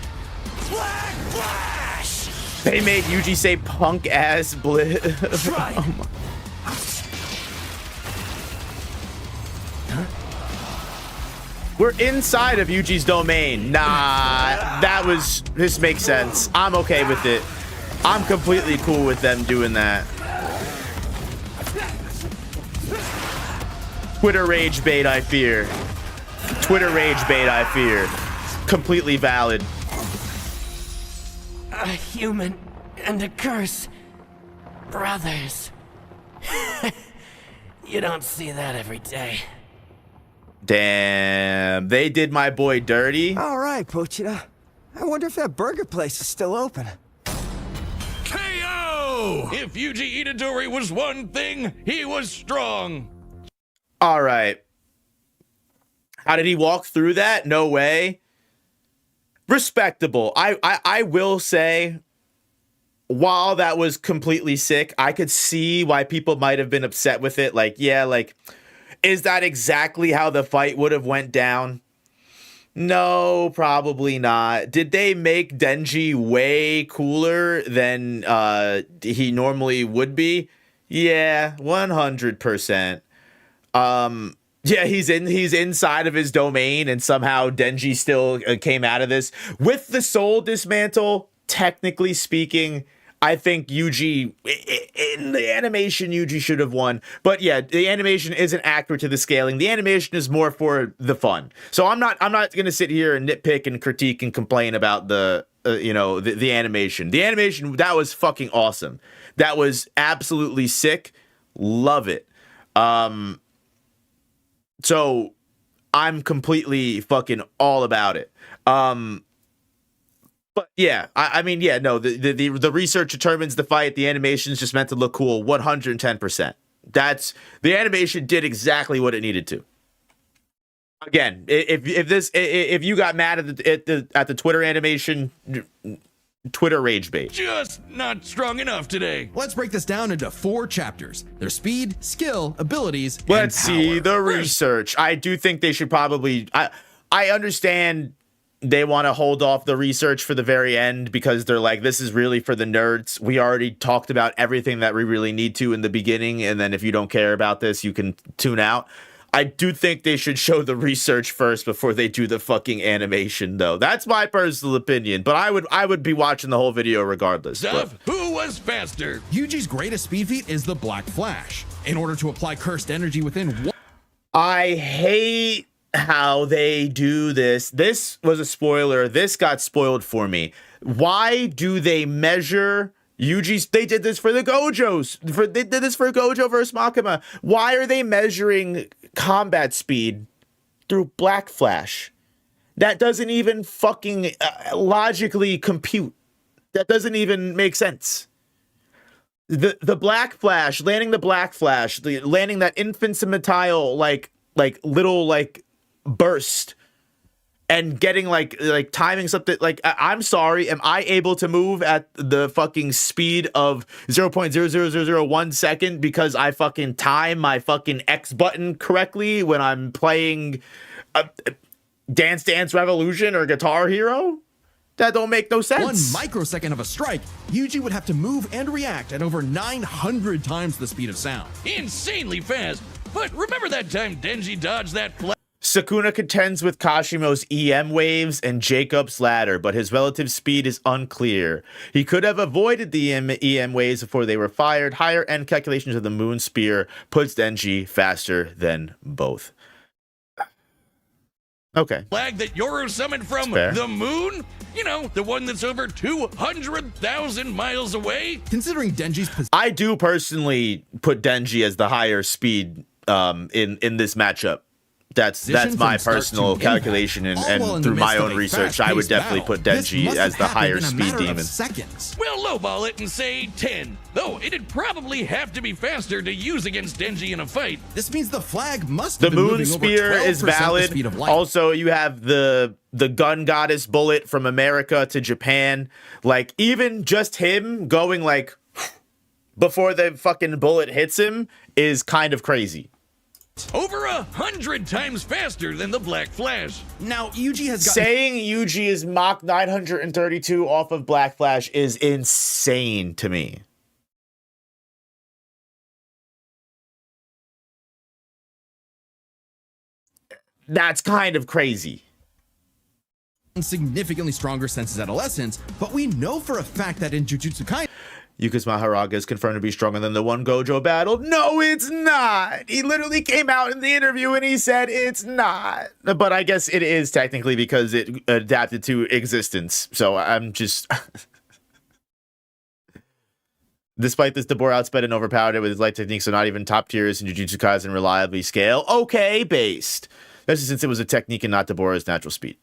Black Flash! They made Yuji say punk ass blit. Try. Oh my. We're inside of Yuji's domain. Nah, this makes sense. I'm okay with it. I'm completely cool with them doing that. Twitter rage bait, I fear. Twitter rage bait, I fear. Completely valid. A human and a curse. Brothers. You don't see that every day. Damn, they did my boy dirty. All right, Pochita. I wonder if that burger place is still open. KO! If Yuji Itadori was one thing, he was strong. All right. How did he walk through that? No way. Respectable. I will say, while that was completely sick, I could see why people might have been upset with it. Like, yeah, like, is that exactly how the fight would have went down? No, probably not. Did they make Denji way cooler than he normally would be? Yeah, 100%. Yeah, he's inside of his domain, and somehow Denji still came out of this with the soul dismantle. Technically speaking, I think Yuji, in the animation, Yuji should have won. But yeah, the animation isn't accurate to the scaling. The animation is more for the fun. So I'm not gonna sit here and nitpick and critique and complain about the the animation. The animation, that was fucking awesome. That was absolutely sick. Love it. So I'm completely fucking all about it. But yeah, I mean, yeah, no, the research determines the fight. The animation is just meant to look cool. 110%. The animation did exactly what it needed to. Again, if you got mad at the Twitter animation, Twitter rage bait. Just not strong enough today. Let's break this down into 4 chapters. Their speed, skill, abilities, Let's and power. see the research. I do think they should probably... I understand they want to hold off the research for the very end because they're like, this is really for the nerds. We already talked about everything that we really need to in the beginning, and then if you don't care about this, you can tune out. I do think they should show the research first before they do the fucking animation, though. That's my personal opinion, but I would be watching the whole video regardless. Stuff. Who was faster? Yuji's greatest speed feat is the Black Flash. In order to apply cursed energy within one... I hate how they do this. This was a spoiler. This got spoiled for me. Why do they measure... Yuji's, they did this for the Gojos. They did this for Gojo versus Makima. Why are they measuring combat speed through Black Flash? That doesn't even fucking logically compute. That doesn't even make sense. The Black Flash, landing the Black Flash, landing that infantile like little burst. And getting like timing something like, I'm sorry, am I able to move at the fucking speed of 0.00001 second because I fucking time my fucking X button correctly when I'm playing Dance Dance Revolution or Guitar Hero? That don't make no sense. 1 microsecond of a strike, Yuji would have to move and react at over 900 times the speed of sound. Insanely fast. But remember that time Denji dodged that flash? Sukuna contends with Kashimo's EM waves and Jacob's ladder, but his relative speed is unclear. He could have avoided the EM waves before they were fired. Higher end calculations of the moon spear puts Denji faster than both. Okay. Flag that Yoru summoned from the moon? You know, the one that's over 200,000 miles away? Considering Denji's position, I do personally put Denji as the higher speed in this matchup. That's my personal calculation, and through my own research, I would definitely put Denji as the higher speed demon. We'll lowball it and say 10, though it'd probably have to be faster to use against Denji in a fight. This means the flag must The have been moon moving over spear 12% is the valid. speed of light. Also, you have the gun goddess bullet from America to Japan. Like, even just him going like before the fucking bullet hits him is kind of crazy. Over 100 times faster than the Black Flash. Now, Yuji has got Saying Yuji is Mach 932 off of Black Flash is insane to me. That's kind of crazy. significantly stronger since his adolescence, but we know for a fact that in Jujutsu Kaisen, Yuka's Maharaga is confirmed to be stronger than the one Gojo battled. No, it's not. He literally came out in the interview and he said it's not. But I guess it is technically because it adapted to existence. So I'm just... Despite this, Dabura outsped and overpowered it with his light techniques, so not even top tiers in Jujutsu Kaisen reliably scale. Okay, based. Especially since it was a technique and not Dabura's natural speed.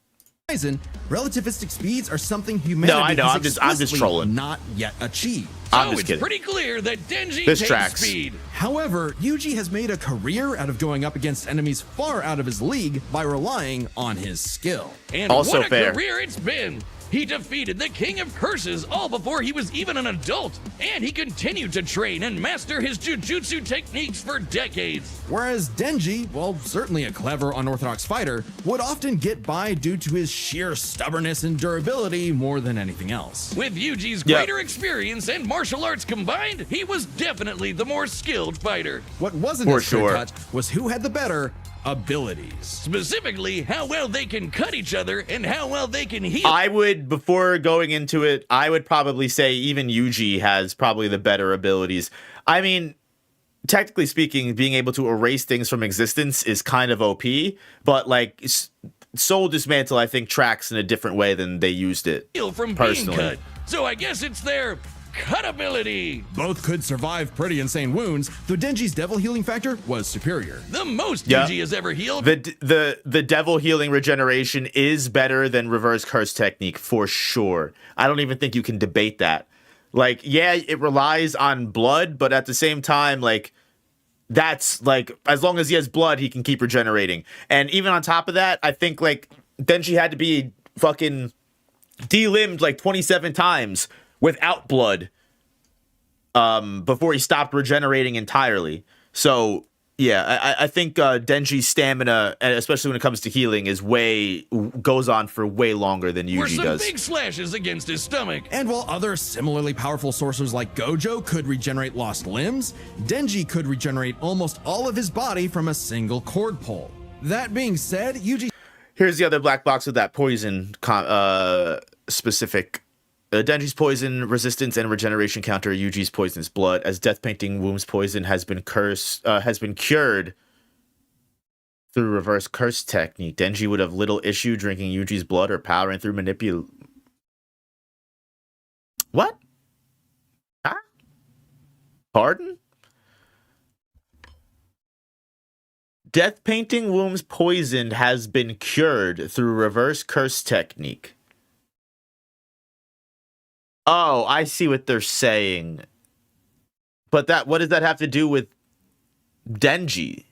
relativistic speeds are something humanity No, I know. has I'm just explicitly trolling. not yet achieved. I'm So just it's kidding. pretty clear that Denji This takes tracks. speed. However, Yuji has made a career out of going up against enemies far out of his league by relying on his skill. And Also what a fair. career it's been. He defeated the King of Curses all before he was even an adult, and he continued to train and master his jujutsu techniques for decades. Whereas Denji, while certainly a clever, unorthodox fighter, would often get by due to his sheer stubbornness and durability more than anything else. With Yuji's greater experience and martial arts combined, he was definitely the more skilled fighter. What wasn't For as clear sure. cut was who had the better abilities. Specifically, how well they can cut each other and how well they can heal. I would, before going into it, I would probably say even Yuji has probably the better abilities. I mean, technically speaking, being able to erase things from existence is kind of OP, but like Soul Dismantle, I think, tracks in a different way than they used it. Heal from personally. being cut. So I guess it's their cut ability. Both could survive pretty insane wounds, though Denji's devil healing factor was superior. The most Yeah. Yuji has ever healed. The devil healing regeneration is better than reverse curse technique for sure. I don't even think you can debate that. Like, yeah, it relies on blood, but at the same time, like, that's like, as long as he has blood, he can keep regenerating. And even on top of that, I think like Denji had to be fucking delimbed like 27 times without blood before he stopped regenerating entirely. So yeah, I think Denji's stamina, especially when it comes to healing, goes on for way longer than Were Yuji some does. big slashes against his stomach. And while other similarly powerful sorcerers like Gojo could regenerate lost limbs, Denji could regenerate almost all of his body from a single cord pull. That being said, Yuji... Here's the other black box with that poison specific. Denji's poison resistance and regeneration counter Yuji's poisonous blood, as Death Painting Womb's poison has been cured through reverse curse technique. Denji would have little issue drinking Yuji's blood or powering through What? Huh? Pardon? Death Painting Womb's poison has been cured through reverse curse technique. Oh, I see what they're saying. But what does that have to do with Denji?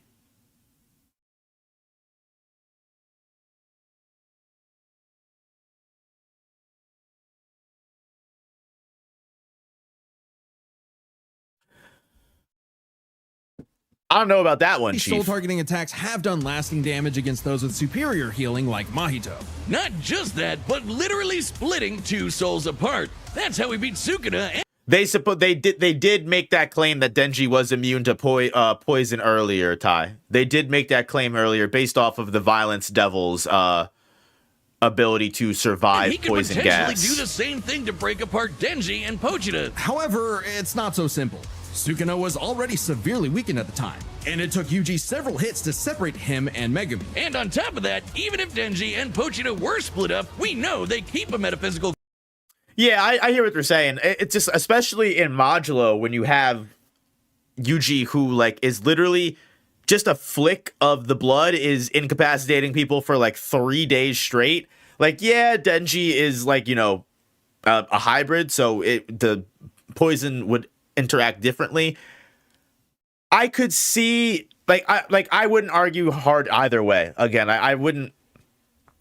I don't know about that one, soul Chief. targeting attacks have done lasting damage against those with superior healing like Mahito. Not just that, but literally splitting two souls apart. That's how he beat Sukuna. And They did make that claim that Denji was immune to poison earlier, Ty. They did make that claim earlier based off of the Violence Devil's ability to survive he could poison potentially gas. do the same thing to break apart Denji and Pochita. However, it's not so simple. Sukuna was already severely weakened at the time, and it took Yuji several hits to separate him and Megumi. And on top of that, even if Denji and Pochita were split up, we know they keep a metaphysical. Yeah, I hear what they're saying. It's just, especially in Modulo, when you have Yuji, who like is literally just a flick of the blood is incapacitating people for like 3 days straight. Like, yeah, Denji is like, you know, a hybrid, so the poison would interact differently. I could see, I wouldn't argue hard either way. Again, I wouldn't,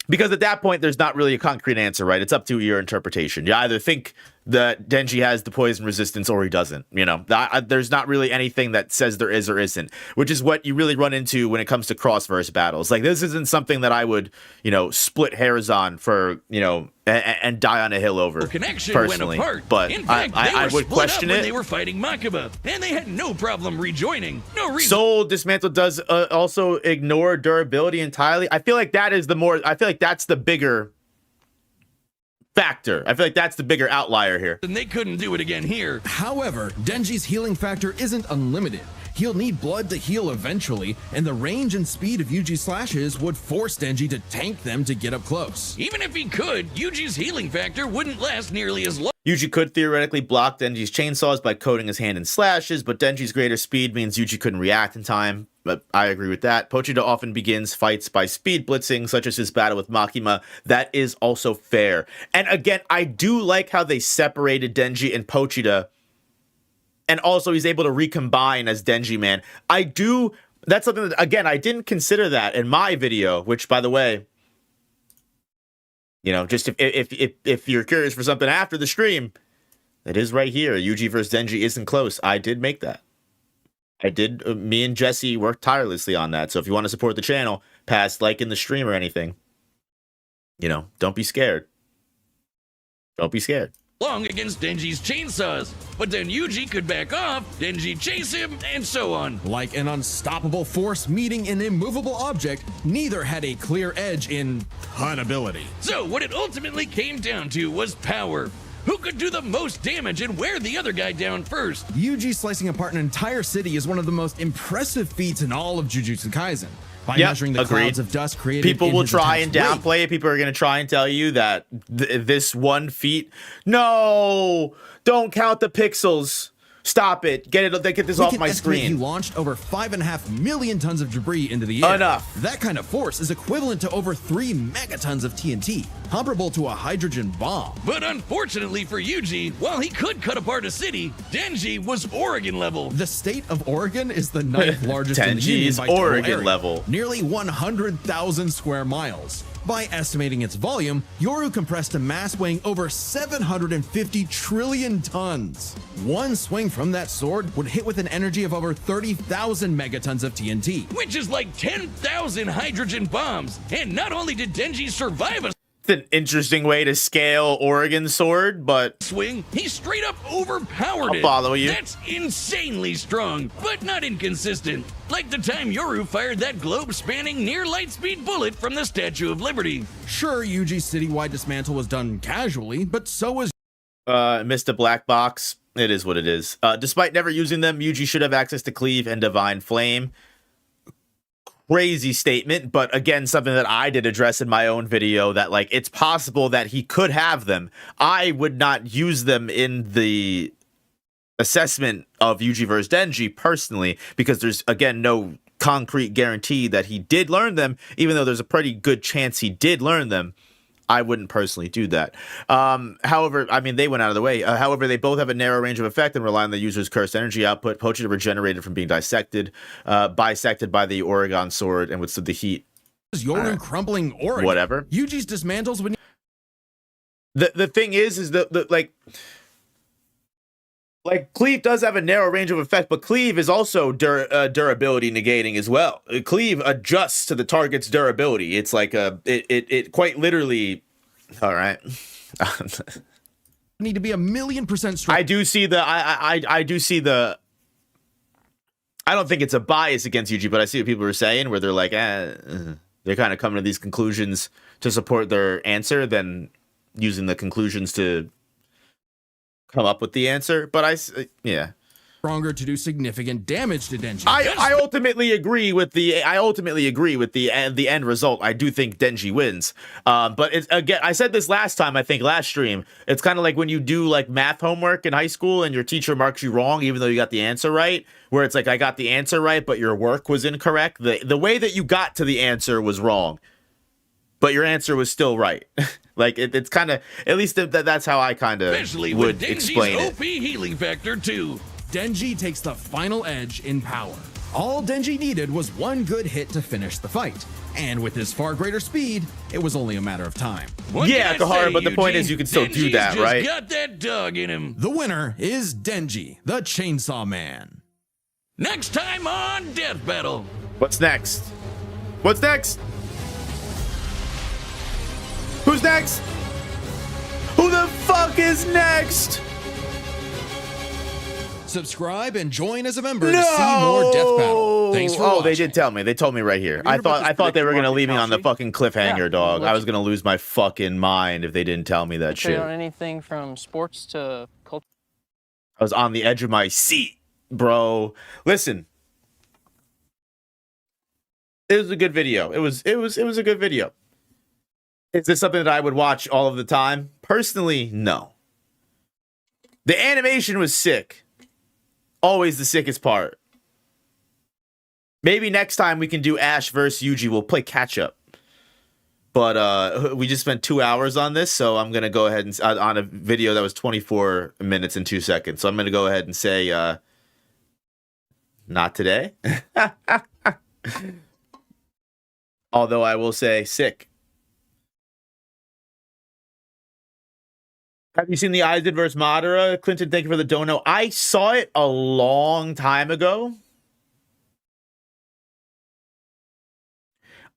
because at that point, there's not really a concrete answer, right? It's up to your interpretation. You either think that Denji has the poison resistance or he doesn't, you know? There's not really anything that says there is or isn't, which is what you really run into when it comes to cross-verse battles. Like, this isn't something that I would, you know, split hairs on for, you know, and die on a hill over, Connection personally. went apart. But in fact, I would question when it. they were fighting Makaba, and they had no problem rejoining. No reason. Soul Dismantle does also ignore durability entirely. I feel like that is I feel like that's the bigger factor. I feel like that's the bigger outlier here. And they couldn't do it again here. However, Denji's healing factor isn't unlimited. He'll need blood to heal eventually, and the range and speed of Yuji's slashes would force Denji to tank them to get up close. Even if he could, Yuji's healing factor wouldn't last nearly as long. Yuji could theoretically block Denji's chainsaws by coating his hand in slashes, but Denji's greater speed means Yuji couldn't react in time. But I agree with that. Pochita often begins fights by speed blitzing, such as his battle with Makima. That is also fair. And again, I do like how they separated Denji and Pochita, and also he's able to recombine as Denji Man. That's something that, again, I didn't consider that in my video, which, by the way, you know, just if you're curious for something after the stream, it is right here. Yuji versus Denji isn't close. I did make that. I did. Me and Jesse worked tirelessly on that. So if you want to support the channel, past liking the stream or anything, you know, don't be scared. Don't be scared. Long against Denji's chainsaws, but then Yuji could back off, Denji chase him, and so on. Like an unstoppable force meeting an immovable object, neither had a clear edge in ability. So what it ultimately came down to was power. Who could do the most damage and wear the other guy down first? Yuji slicing apart an entire city is one of the most impressive feats in all of Jujutsu Kaisen. By measuring the clouds of dust created, people will try and attacks downplay it. People are going to try and tell you that this one feat. No, don't count the pixels. Stop it. Get this off my screen. He launched over 5.5 million tons of debris into the air. Enough. That kind of force is equivalent to over 3 megatons of TNT, comparable to a hydrogen bomb. But unfortunately for Yuji, while he could cut apart a city, Denji was Oregon level. The state of Oregon is the 9th largest in the Union Denji's by total Oregon area, level. nearly 100,000 square miles. By estimating its volume, Yoru compressed a mass weighing over 750 trillion tons. One swing from that sword would hit with an energy of over 30,000 megatons of TNT. Which is like 10,000 hydrogen bombs. And not only did Denji survive a It's an interesting way to scale Oregon Sword, but swing, he straight up overpowered it. I'll follow you. That's insanely strong, but not inconsistent. Like the time Yoru fired that globe-spanning near-light-speed bullet from the Statue of Liberty. Sure, Yuji's citywide dismantle was done casually, but so was missed a black box. It is what it is. Despite never using them, Yuji should have access to Cleave and Divine Flame. Crazy statement, but again, something that I did address in my own video, that like it's possible that he could have them. I would not use them in the assessment of Yuji versus Denji personally, because there's again no concrete guarantee that he did learn them, even though there's a pretty good chance he did learn them. I wouldn't personally do that. However, I mean, they went out of the way. However, they both have a narrow range of effect and rely on the user's cursed energy output. Pochita regenerated from being bisected by the Oregon sword and withstood the heat. Yoru crumbling Oregon. Whatever. Yuji's dismantles when the thing is the like Cleave does have a narrow range of effect, but Cleave is also durability negating as well. Cleave adjusts to the target's durability. It's like it quite literally. All right. need to be 1,000,000% strong. I do see the. I do see the. I don't think it's a bias against Yuji, but I see what people are saying, where they're like, they're kind of coming to these conclusions to support their answer, than using the conclusions to come up with the answer. But yeah, stronger to do significant damage to Denji. I ultimately agree with the end result. I do think Denji wins. But it's, again, I said this last time, I think last stream. It's kind of like when you do like math homework in high school and your teacher marks you wrong even though you got the answer right, where it's like I got the answer right but your work was incorrect. The way that you got to the answer was wrong, but your answer was still right. Like it's kind of, at least that's how I kind of would explain it. OP healing factor too. Denji takes the final edge in power. All Denji needed was one good hit to finish the fight, and with his far greater speed, it was only a matter of time. Yeah, Kahara, but the point is you can still do that, right? Got that dog in him. The winner is Denji, the Chainsaw Man. Next time on Death Battle. What's next? What's next? Who's next? Who the fuck is next? Subscribe and join as a member to see more Death Battle. Thanks for watching. They did tell me. They told me right here. I thought they were gonna leave me on the fucking cliffhanger, dog. I was gonna lose my fucking mind if they didn't tell me that shit. On anything from sports to culture. I was on the edge of my seat, bro. Listen. It was a good video. It was a good video. Is this something that I would watch all of the time? Personally, no. The animation was sick. Always the sickest part. Maybe next time we can do Ash versus Yuji. We'll play catch up. But we just spent 2 hours on this, so I'm gonna go ahead and on a video that was 24 minutes and 2 seconds. So I'm gonna go ahead and say, not today. Although I will say sick. Have you seen the Aizen vs. Madara? Clinton, thank you for the dono. I saw it a long time ago.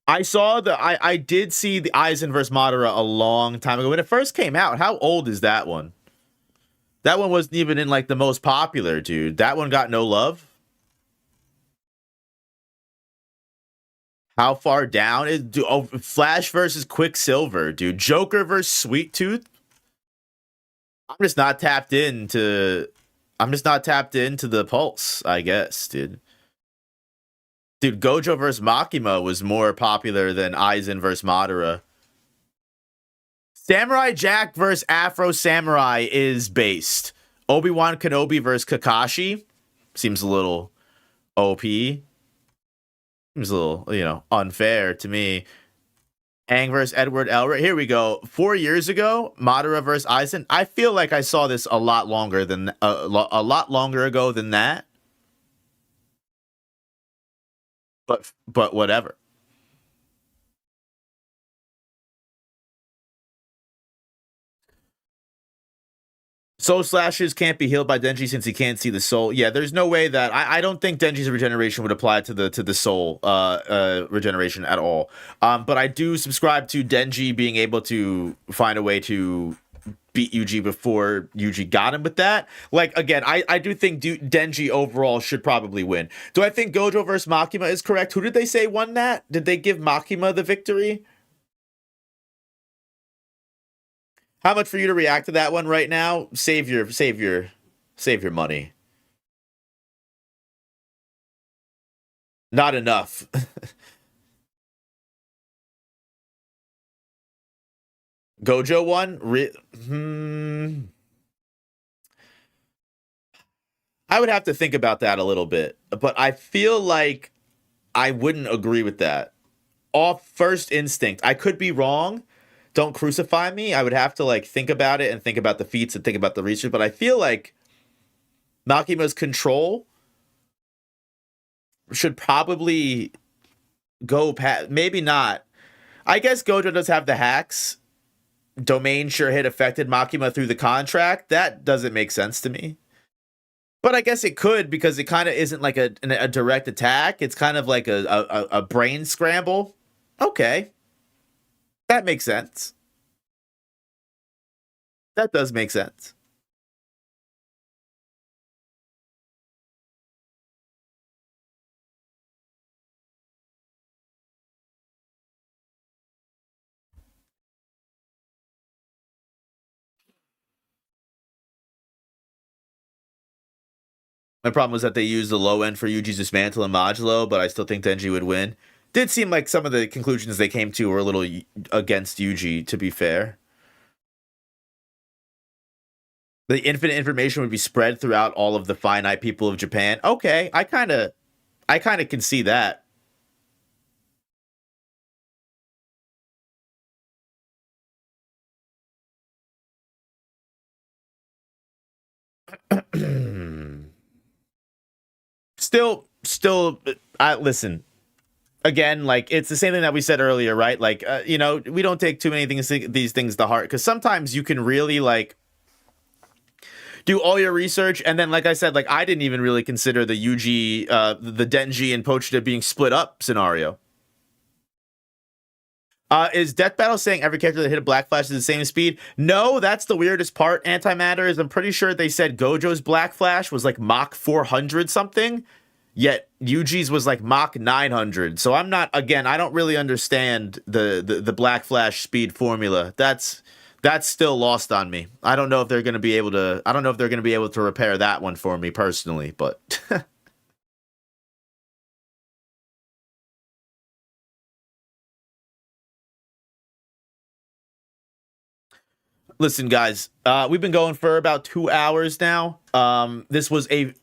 I did see the Aizen vs. Madara a long time ago. When it first came out, how old is that one? That one wasn't even in like the most popular, dude. That one got no love. How far down is Flash versus Quicksilver, dude? Joker versus Sweet Tooth? I'm just not tapped into the pulse, I guess, dude. Dude, Gojo vs. Makima was more popular than Aizen vs. Madara. Samurai Jack vs. Afro Samurai is based. Obi-Wan Kenobi vs. Kakashi seems a little OP. Seems a little, unfair to me. Aang versus Edward Elric. Here we go. 4 years ago, Madara versus Aizen. I feel like I saw this a lot longer ago than that. But whatever. Soul slashes can't be healed by Denji since he can't see the soul. Yeah, there's no way that I don't think Denji's regeneration would apply to the soul regeneration at all. But I do subscribe to Denji being able to find a way to beat Yuji before Yuji got him with that. Like, again, I do think Denji overall should probably win. Do I think Gojo versus Makima is correct? Who did they say won that? Did they give Makima the victory? How much for you to react to that one right now? Save your money. Not enough. Gojo won? I would have to think about that a little bit, but I feel like I wouldn't agree with that. Off first instinct. I could be wrong. Don't crucify me. I would have to think about it and think about the feats and think about the research, but I feel like Makima's control should probably go past, maybe not. I guess Gojo does have the hacks. Domain sure hit affected Makima through the contract. That doesn't make sense to me. But I guess it could, because it kind of isn't like a direct attack. It's kind of like a brain scramble. Okay. That makes sense. That does make sense. My problem was that they used the low end for Yuji's dismantle and modulo, but I still think Denji would win. Did seem like some of the conclusions they came to were a little against Yuji, to be fair. The infinite information would be spread throughout all of the finite people of Japan. Okay, I kind of can see that. still, listen. Again, like, it's the same thing that we said earlier, right? Like, we don't take too many these things to heart, because sometimes you can really, like, do all your research, and then, like I said, like, I didn't even really consider the Yuji, the Denji and Pochita being split up scenario. Is Death Battle saying every character that hit a Black Flash is the same speed? No, that's the weirdest part. Antimatter is, I'm pretty sure they said Gojo's Black Flash was like Mach 400 something, yet Yuji's was like Mach 900. So I'm not, again, I don't really understand the Black Flash speed formula. That's still lost on me. I don't know if they're going to be able to repair that one for me personally, but listen, guys, we've been going for about 2 hours now. This was a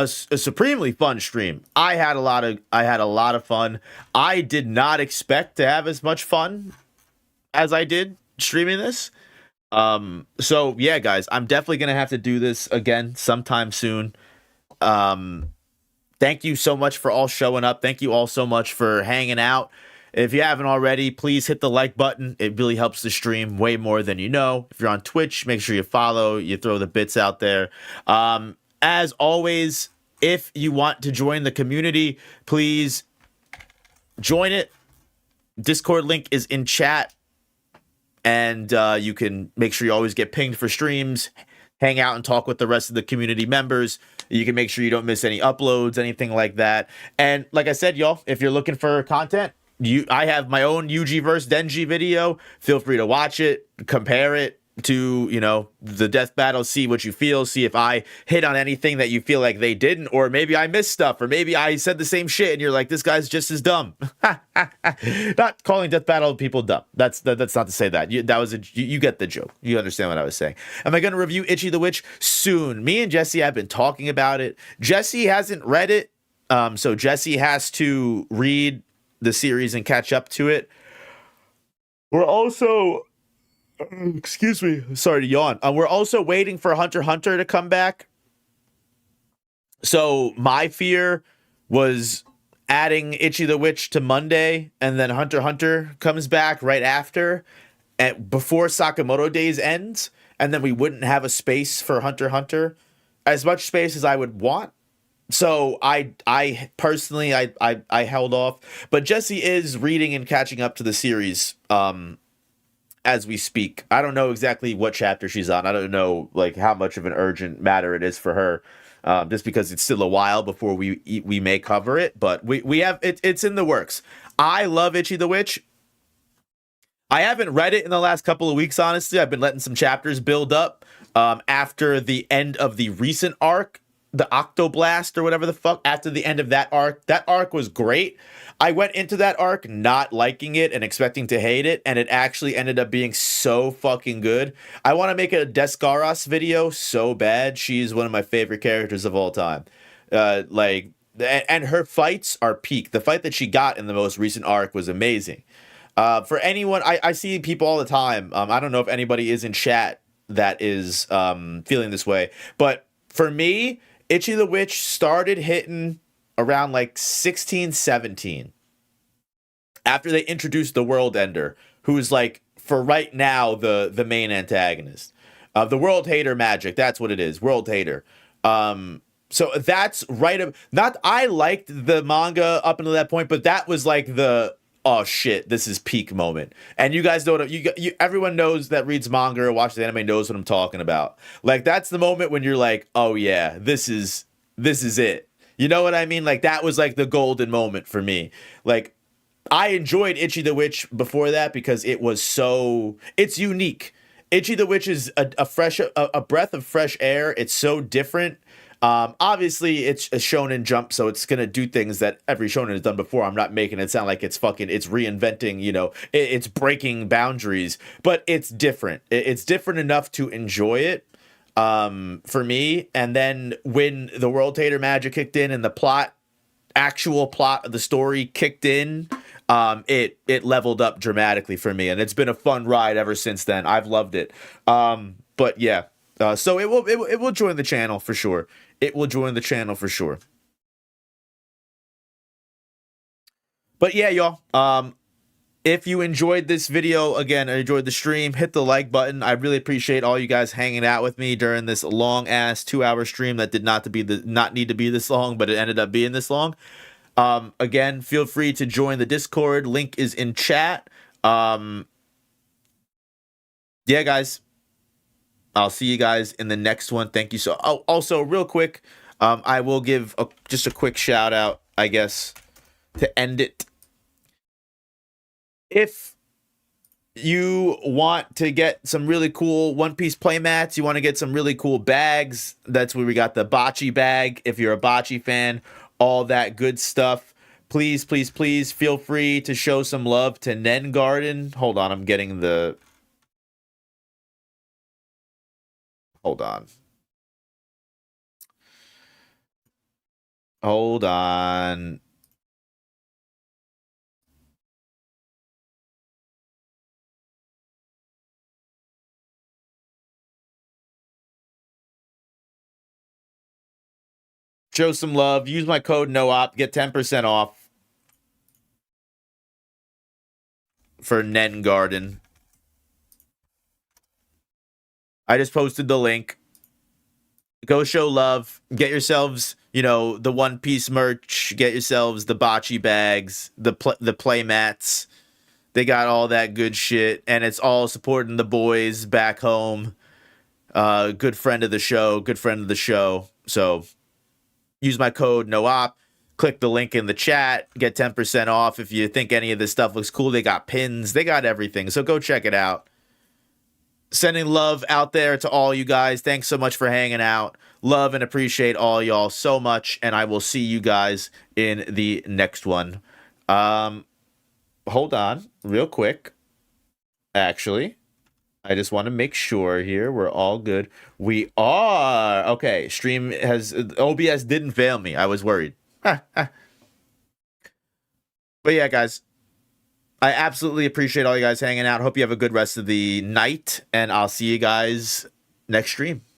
supremely fun stream. I had a lot of fun. I did not expect to have as much fun as I did streaming this. So yeah, guys, I'm definitely gonna have to do this again sometime soon. Thank you so much for all showing up. Thank you all so much for hanging out. If you haven't already, please hit the like button. It really helps the stream way more than you know. If you're on Twitch, make sure you follow, you throw the bits out there. As always, if you want to join the community, please join it. Discord link is in chat. And you can make sure you always get pinged for streams, hang out and talk with the rest of the community members. You can make sure you don't miss any uploads, anything like that. And like I said, y'all, if you're looking for content, I have my own Yuji vs. Denji video. Feel free to watch it, compare it to, the death battle, see what you feel, see if I hit on anything that you feel like they didn't, or maybe I missed stuff, or maybe I said the same shit and you're like, this guy's just as dumb. Not calling death battle people dumb. That's not to say that. You get the joke. You understand what I was saying. Am I going to review Ichi the Witch soon? Me and Jesse have been talking about it. Jesse hasn't read it, so Jesse has to read the series and catch up to it. We're also, excuse me, sorry to yawn. We're also waiting for Hunter x Hunter to come back. So my fear was adding Ichi the Witch to Monday, and then Hunter x Hunter comes back right after, before Sakamoto Days ends, and then we wouldn't have a space for Hunter x Hunter, as much space as I would want. So I personally held off, but Jesse is reading and catching up to the series as we speak. I don't know exactly what chapter she's on. I don't know like how much of an urgent matter it is for her, just because it's still a while before we may cover it. But we have it's in the works. I love Ichi the Witch. I haven't read it in the last couple of weeks, honestly. I've been letting some chapters build up after the end of the recent arc. The Octoblast or whatever the fuck, after the end of that arc was great. I went into that arc not liking it and expecting to hate it, and it actually ended up being so fucking good. I want to make a Descaras video so bad. She's one of my favorite characters of all time. And her fights are peak. The fight that she got in the most recent arc was amazing. For anyone, I see people all the time. I don't know if anybody is in chat that is feeling this way, but for me, Ichi the Witch started hitting around like 16, 17. After they introduced the World Ender, who's like, for right now, the main antagonist. The World Hater magic, that's what it is, World Hater. So that's right. I liked the manga up until that point, but that was like oh shit, this is peak moment. And you guys know everyone knows that reads manga or watches anime knows what I'm talking about. Like, that's the moment when you're like, oh yeah, this is it. You know what I mean? Like, that was like the golden moment for me. Like, I enjoyed Ichi the Witch before that because it's unique. Ichi the Witch is a breath of fresh air. It's so different. Obviously, it's a Shonen Jump, so it's gonna do things that every Shonen has done before. I'm not making it sound like it's reinventing, it's breaking boundaries, but it's different. It's different enough to enjoy it, for me. And then when the World Tater magic kicked in and the actual plot of the story kicked in, it leveled up dramatically for me, and it's been a fun ride ever since then. I've loved it. But yeah, so it will join the channel for sure. It will join the channel for sure. But yeah, y'all. If you enjoyed this video, again, enjoyed the stream, hit the like button. I really appreciate all you guys hanging out with me during this long ass 2-hour stream that did not need to be this long, but it ended up being this long. Again, feel free to join the Discord. Link is in chat. Yeah, guys. I'll see you guys in the next one. Thank you. So, oh, also, real quick, I will give just a quick shout out, I guess, to end it. If you want to get some really cool One Piece playmats, you want to get some really cool bags, that's where we got the Bocce bag. If you're a Bocce fan, all that good stuff. Please, please, please feel free to show some love to Nen Garden. Hold on, I'm getting the... Hold on. Hold on. Show some love. Use my code NOOP. Get 10% off for Nen Garden. I just posted the link. Go show love. Get yourselves, the One Piece merch. Get yourselves the Bocce bags, the play mats. They got all that good shit, and it's all supporting the boys back home. Good friend of the show. Good friend of the show. So use my code NOOP. Click the link in the chat. Get 10% off if you think any of this stuff looks cool. They got pins. They got everything. So go check it out. Sending love out there to all you guys. Thanks so much for hanging out. Love and appreciate all y'all so much. And I will see you guys in the next one. Hold on real quick. Actually, I just want to make sure here we're all good. We are. Okay, stream has... OBS didn't fail me. I was worried. But yeah, guys. I absolutely appreciate all you guys hanging out. Hope you have a good rest of the night, and I'll see you guys next stream.